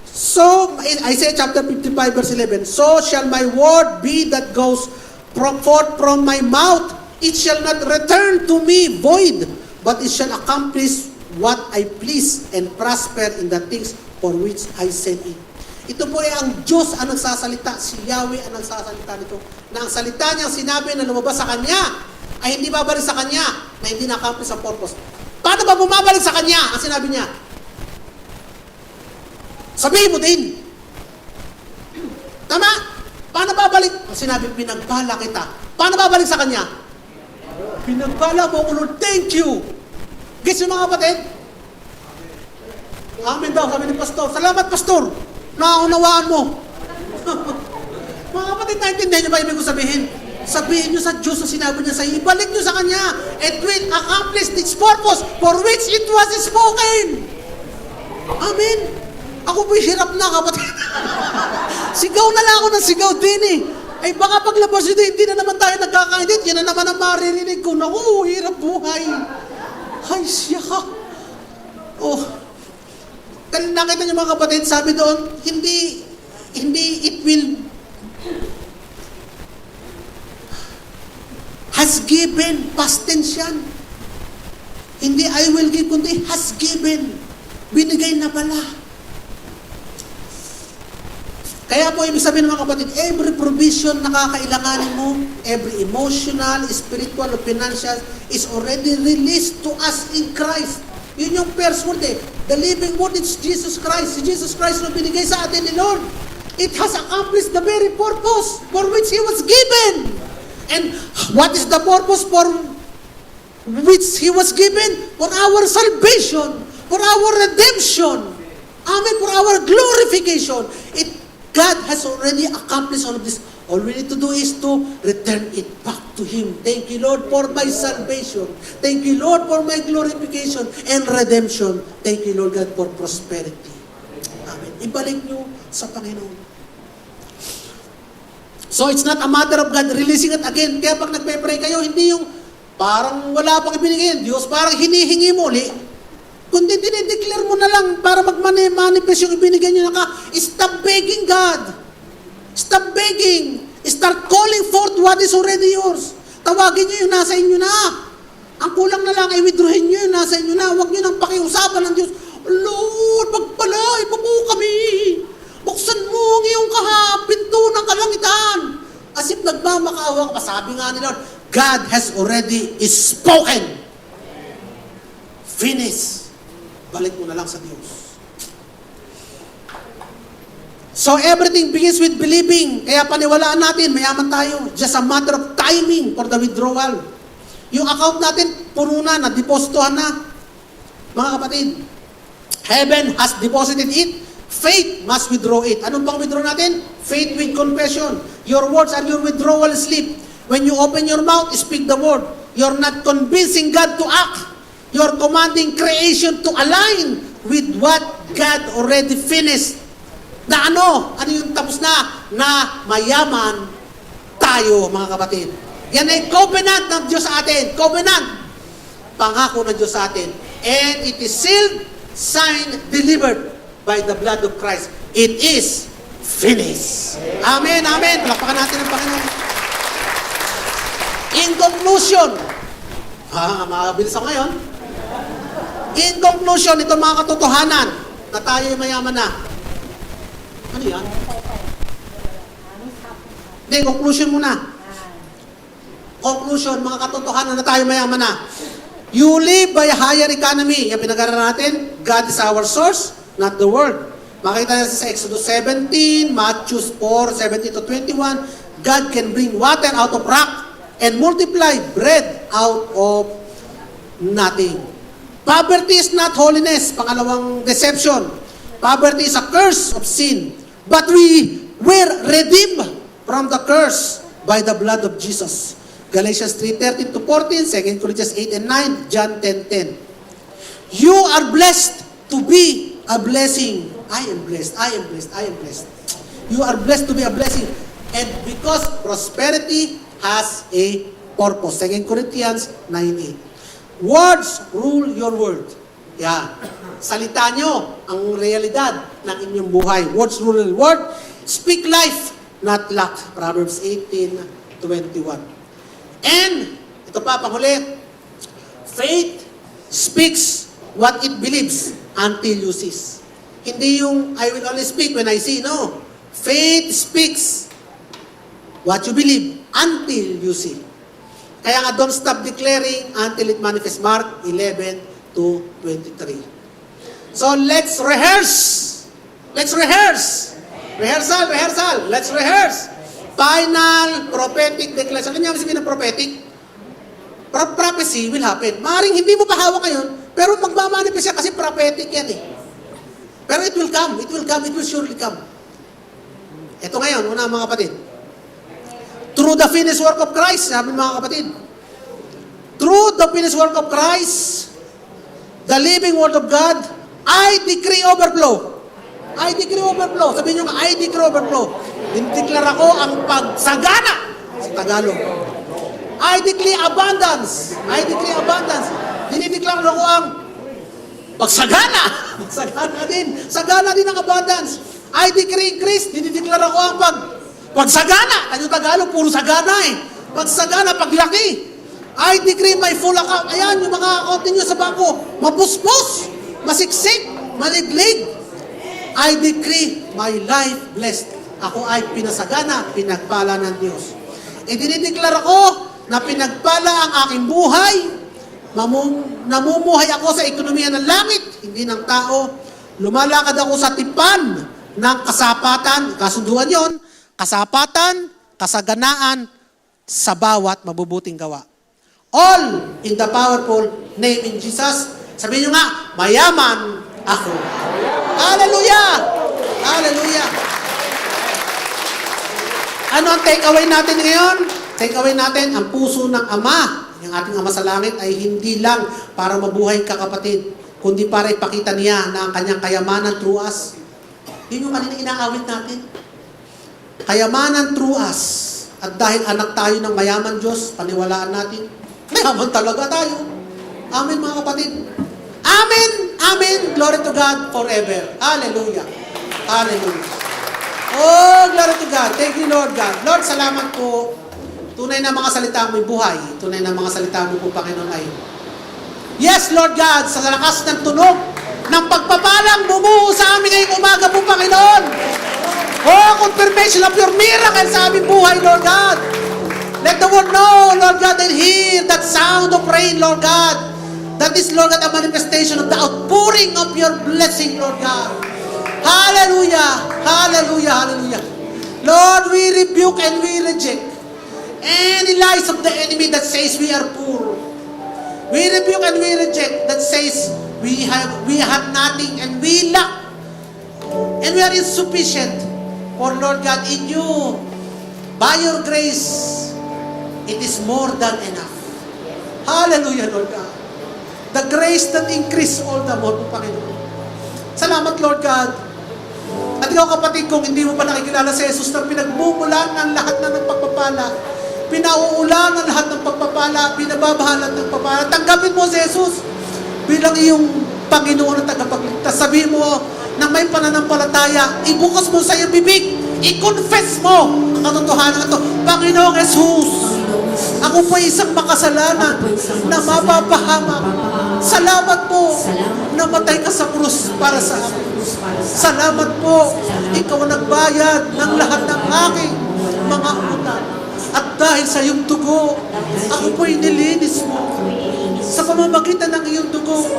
So, Isaiah chapter 55 verse 11, so shall my word be that goes forth from my mouth. It shall not return to me void, but it shall accomplish what I please and prosper in the things for which I sent it. Ito po ay ang Diyos ang nagsasalita, si Yahweh ang nagsasalita nito, na ang salita niyang sinabi na lumabas sa Kanya ay hindi babalik sa Kanya na hindi na-accomplish ang purpose. Paano ba bumabalik sa Kanya ang sinabi niya? Sabihin mo din. Tama? Paano babalik? Ang sinabi, pinagpala kita. Paano babalik sa Kanya? Pinagpala mo ko, Lord, thank you. Gets yung mga kapatid? Amen daw, sabi ni Pastor. Salamat, Pastor. Naunawaan mo. Mga kapatid, naintindihan niyo ba ibig ko sabihin? Sabihin niyo sa Diyos na sinabi niya sa iyo, ibalik niyo sa Kanya, and will accomplish its purpose for which it was spoken. Amen. Ako po'y hirap na, kapatid. Sigaw na lang ako ng sigaw din eh. Ay baka paglabas yun, hindi na naman tayo nagkakainit. Yan na naman ang maririnig ko. Naku, hirap buhay. Ay, siya ka. Oh. Nakita niyo mga kapatid, sabi doon, hindi it will, has given, past tense yan. Hindi I will give, kundi has given. Binigay na pala. Kaya po, ibig sabihin ng mga kapatid, every provision na kakailanganin mo, every emotional, spiritual, or financial, is already released to us in Christ. Yun yung first word eh. The living word is Jesus Christ. Si Jesus Christ na binigay sa atin ni Lord. It has accomplished the very purpose for which He was given. And what is the purpose for which He was given? For our salvation. For our redemption. Amen. For our glorification. God has already accomplished all of this. All we need to do is to return it back to Him. Thank you, Lord, for my salvation. Thank you, Lord, for my glorification and redemption. Thank you, Lord God, for prosperity. Amen. Ibalik nyo sa Panginoon. So, it's not a matter of God releasing it again. Kaya pag nagpe-pray kayo, hindi yung parang wala pang ibinigay. Diyos, parang hinihingi mo ulit. Kundi dinideclare mo na lang para mag-manifest yung ibinigay nyo na ka. Stop begging God. Stop begging. Start calling forth what is already yours. Tawagin nyo yung nasa inyo na. Ang kulang na lang ay withdrawin nyo yung nasa inyo na. Huwag nyo nang pakiusapan ng Diyos. Lord, magpalay, po kami. Buksan mo ang iyong pinto ng kalangitan. As if nagmamakaawa ka. Sabi nga ni Lord, God has already spoken. Finish. Balik mo na lang sa Diyos. So everything begins with believing. Kaya paniwalaan natin, mayaman tayo. Just a matter of timing for the withdrawal. Yung account natin, puno na, na-depositohan na. Mga kapatid, heaven has deposited it. Faith must withdraw it. Anong pang withdraw natin? Faith with confession. Your words are your withdrawal slip. When you open your mouth, speak the word. You're not convincing God to act. You're commanding creation to align with what God already finished. Na ano yung tapos na mayaman tayo, mga kapatid. Yan ay covenant ng Diyos sa atin. Covenant. Pangako ng Diyos sa atin. And it is sealed, signed, delivered by the blood of Christ. It is finished. Amen, amen. Palakpakan natin ang Panginoon. In conclusion, mabilis ako ngayon. In conclusion, ito mga katotohanan na tayo mayaman na. Ano yan? Hindi, conclusion muna. Conclusion, mga katotohanan na tayo mayaman na. You live by a higher economy. Yan pinag-aralan natin. God is our source, not the world. Makita natin sa Exodus 17, Matthew 4, 17 to 21, God can bring water out of rock and multiply bread out of nothing. Poverty is not holiness. Pangalawang deception. Poverty is a curse of sin. But we were redeemed from the curse by the blood of Jesus. Galatians 3:13 to 14, 2 Corinthians 8 and 9, John 10:10. You are blessed to be a blessing. I am blessed, I am blessed, I am blessed. You are blessed to be a blessing. And because prosperity has a purpose. 2 Corinthians 9:8. Words rule your world. Yeah. Salita nyo ang realidad ng inyong buhay. Words rule your world. Speak life, not luck. Proverbs 18:21. And, ito pa, panghuli, faith speaks what it believes until you cease. Hindi yung, I will only speak when I see. No. Faith speaks what you believe until you see. Kaya nga, don't stop declaring until it manifests. Mark 11:23. So, let's rehearse. Let's rehearse. Rehearsal, rehearsal. Let's rehearse. Final prophetic declaration. Ano niya sabihin ng prophetic? Prophecy will happen. Maring hindi mo pa hawak ngayon, pero magmamanifest siya kasi prophetic yan eh. Pero it will come, it will come, it will surely come. Ito ngayon, una mga kapatid. Through the finished work of Christ, sabi mga kapatid. Through the finished work of Christ, the living word of God, I decree overflow. I decree overflow. Sabihin nyo nga, I decree overflow. Dinideklara ko ang pagsagana sa Tagalog. I decree abundance. I decree abundance. Dinideklara ko ang pagsagana. Pagsagana din. Sagana din ang abundance. I decree increase. Dinideklara ko ang pagsagana. Ano Tagalog? Puro sagana eh. Pagsagana, paglaki. I decree my full account. Ayan, yung mga account ninyo sa bangko. Mapuspos, masiksik, maliglig. I decree my life blessed. Ako ay pinasagana, pinagpala ng Diyos. Dinideklara ko na pinagpala ang aking buhay. Namumuhay ako sa ekonomiya ng langit, hindi ng tao. Lumalakad ako sa tipan ng kasapatan. Kasunduan yon, kasapatan, kasaganaan sa bawat mabubuting gawa. All in the powerful name in Jesus. Sabihin nyo nga, mayaman ako. Hallelujah! Hallelujah! Ano ang take-away natin ngayon? Take-away natin, ang puso ng Ama, yung ating Ama sa langit, ay hindi lang para mabuhay ka kapatid, kundi para ipakita niya na ang kanyang kayamanan through us. Yun yung kanina inaawit natin. Kayamanan through us. At dahil anak tayo ng mayaman Diyos, paniwalaan natin, mayaman talaga tayo. Amen mga kapatid. Amen! Amen! Glory to God forever. Hallelujah! Hallelujah! Oh, glory to God. Thank you, Lord God. Lord, salamat po. Tunay na mga salita mo'y buhay. Tunay na mga salita mo po, Panginoon, ay yes, Lord God, sa lakas ng tunog ng pagpapalang bumuho sa amin ngayong umaga po, Panginoon. Oh, confirmation of your miracle sa aming buhay, Lord God. Let the world know, Lord God, and hear that sound of rain, Lord God. That is, Lord God, a manifestation of the outpouring of your blessing, Lord God. Hallelujah! Hallelujah! Hallelujah! Lord, we rebuke and we reject any lies of the enemy that says we are poor. We rebuke and we reject that says we have nothing and we lack and we are insufficient. For Lord God, in you, by your grace, it is more than enough. Hallelujah, Lord God. The grace that increase all the more, Panginoon. Salamat, Lord God. At ikaw kapatid, kung hindi mo pa nakikilala si Jesus na pinagmumulan ng lahat ng pagpapala, pinauulan ng lahat ng pagpapala, binababahalan ng pagpapala, tanggapin mo si Jesus bilang iyong Panginoon at tagapagligtas. Sabihin mo na may pananampalataya, ibukas mo sa iyong bibig, i-confess mo ang katotohanan ito. Panginoong Jesus, ako po isang makasalanan na mapapahamak. Salamat po, namatay ka sa krus para sa akin. Salamat po, ikaw ang nagbayad ng lahat ng aking mga utang. At dahil sa iyong dugo, ako po'y nilinis mo. Sa pamamagitan ng iyong dugo,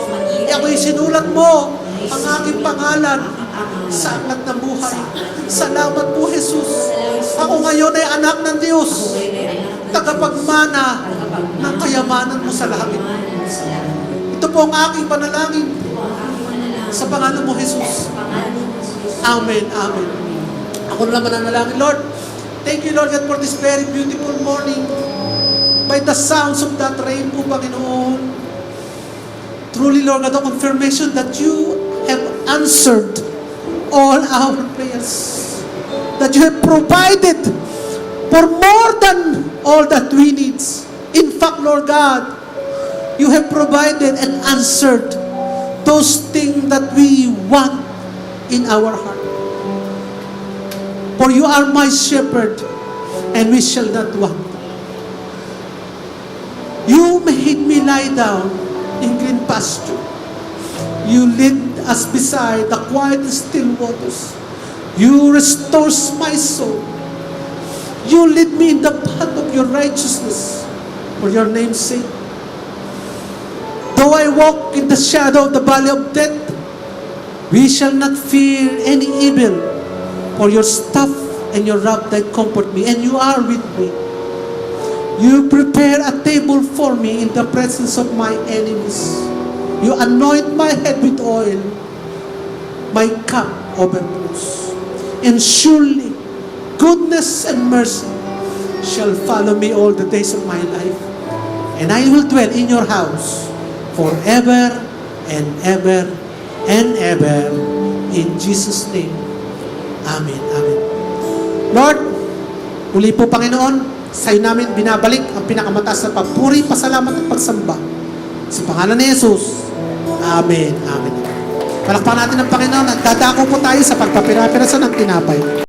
ako'y sinulat mo ang aking pangalan sa aklat ng buhay. Salamat po, Jesus. Ako ngayon ay anak ng Diyos, tagapagmana ng kayamanan mo sa langit. Ito po ang aking panalangin sa pangalan mo, Jesus. Amen, amen. Ako na naman nanalangin, Lord. Thank you, Lord God, for this very beautiful morning. By the sounds of that rainbow, Panginoon, truly, Lord God, a confirmation that you have answered all our prayers. That you have provided for more than all that we need. In fact, Lord God, you have provided and answered those things that we want in our heart. For you are my shepherd, and we shall not want. You made me lie down in green pasture. You lead us beside the quiet and still waters. You restore my soul. You lead me in the path of your righteousness for your name's sake. Though I walk in the shadow of the valley of death, we shall not fear any evil, for your staff and your rod that comfort me, and you are with me. You prepare a table for me in the presence of my enemies. You anoint my head with oil. My cup overflows. And surely goodness and mercy shall follow me all the days of my life. And I will dwell in your house forever and ever and ever. In Jesus' name. Amen. Amen. Lord, uli po Panginoon, sa iyo namin binabalik ang pinakamataas na pagpuri, pasalamat at pagsamba. Sa pangalan ni Jesus. Amen. Amen. Palakpakan natin ang Panginoon at dadako po tayo sa pagpapirapirasan ng tinapay.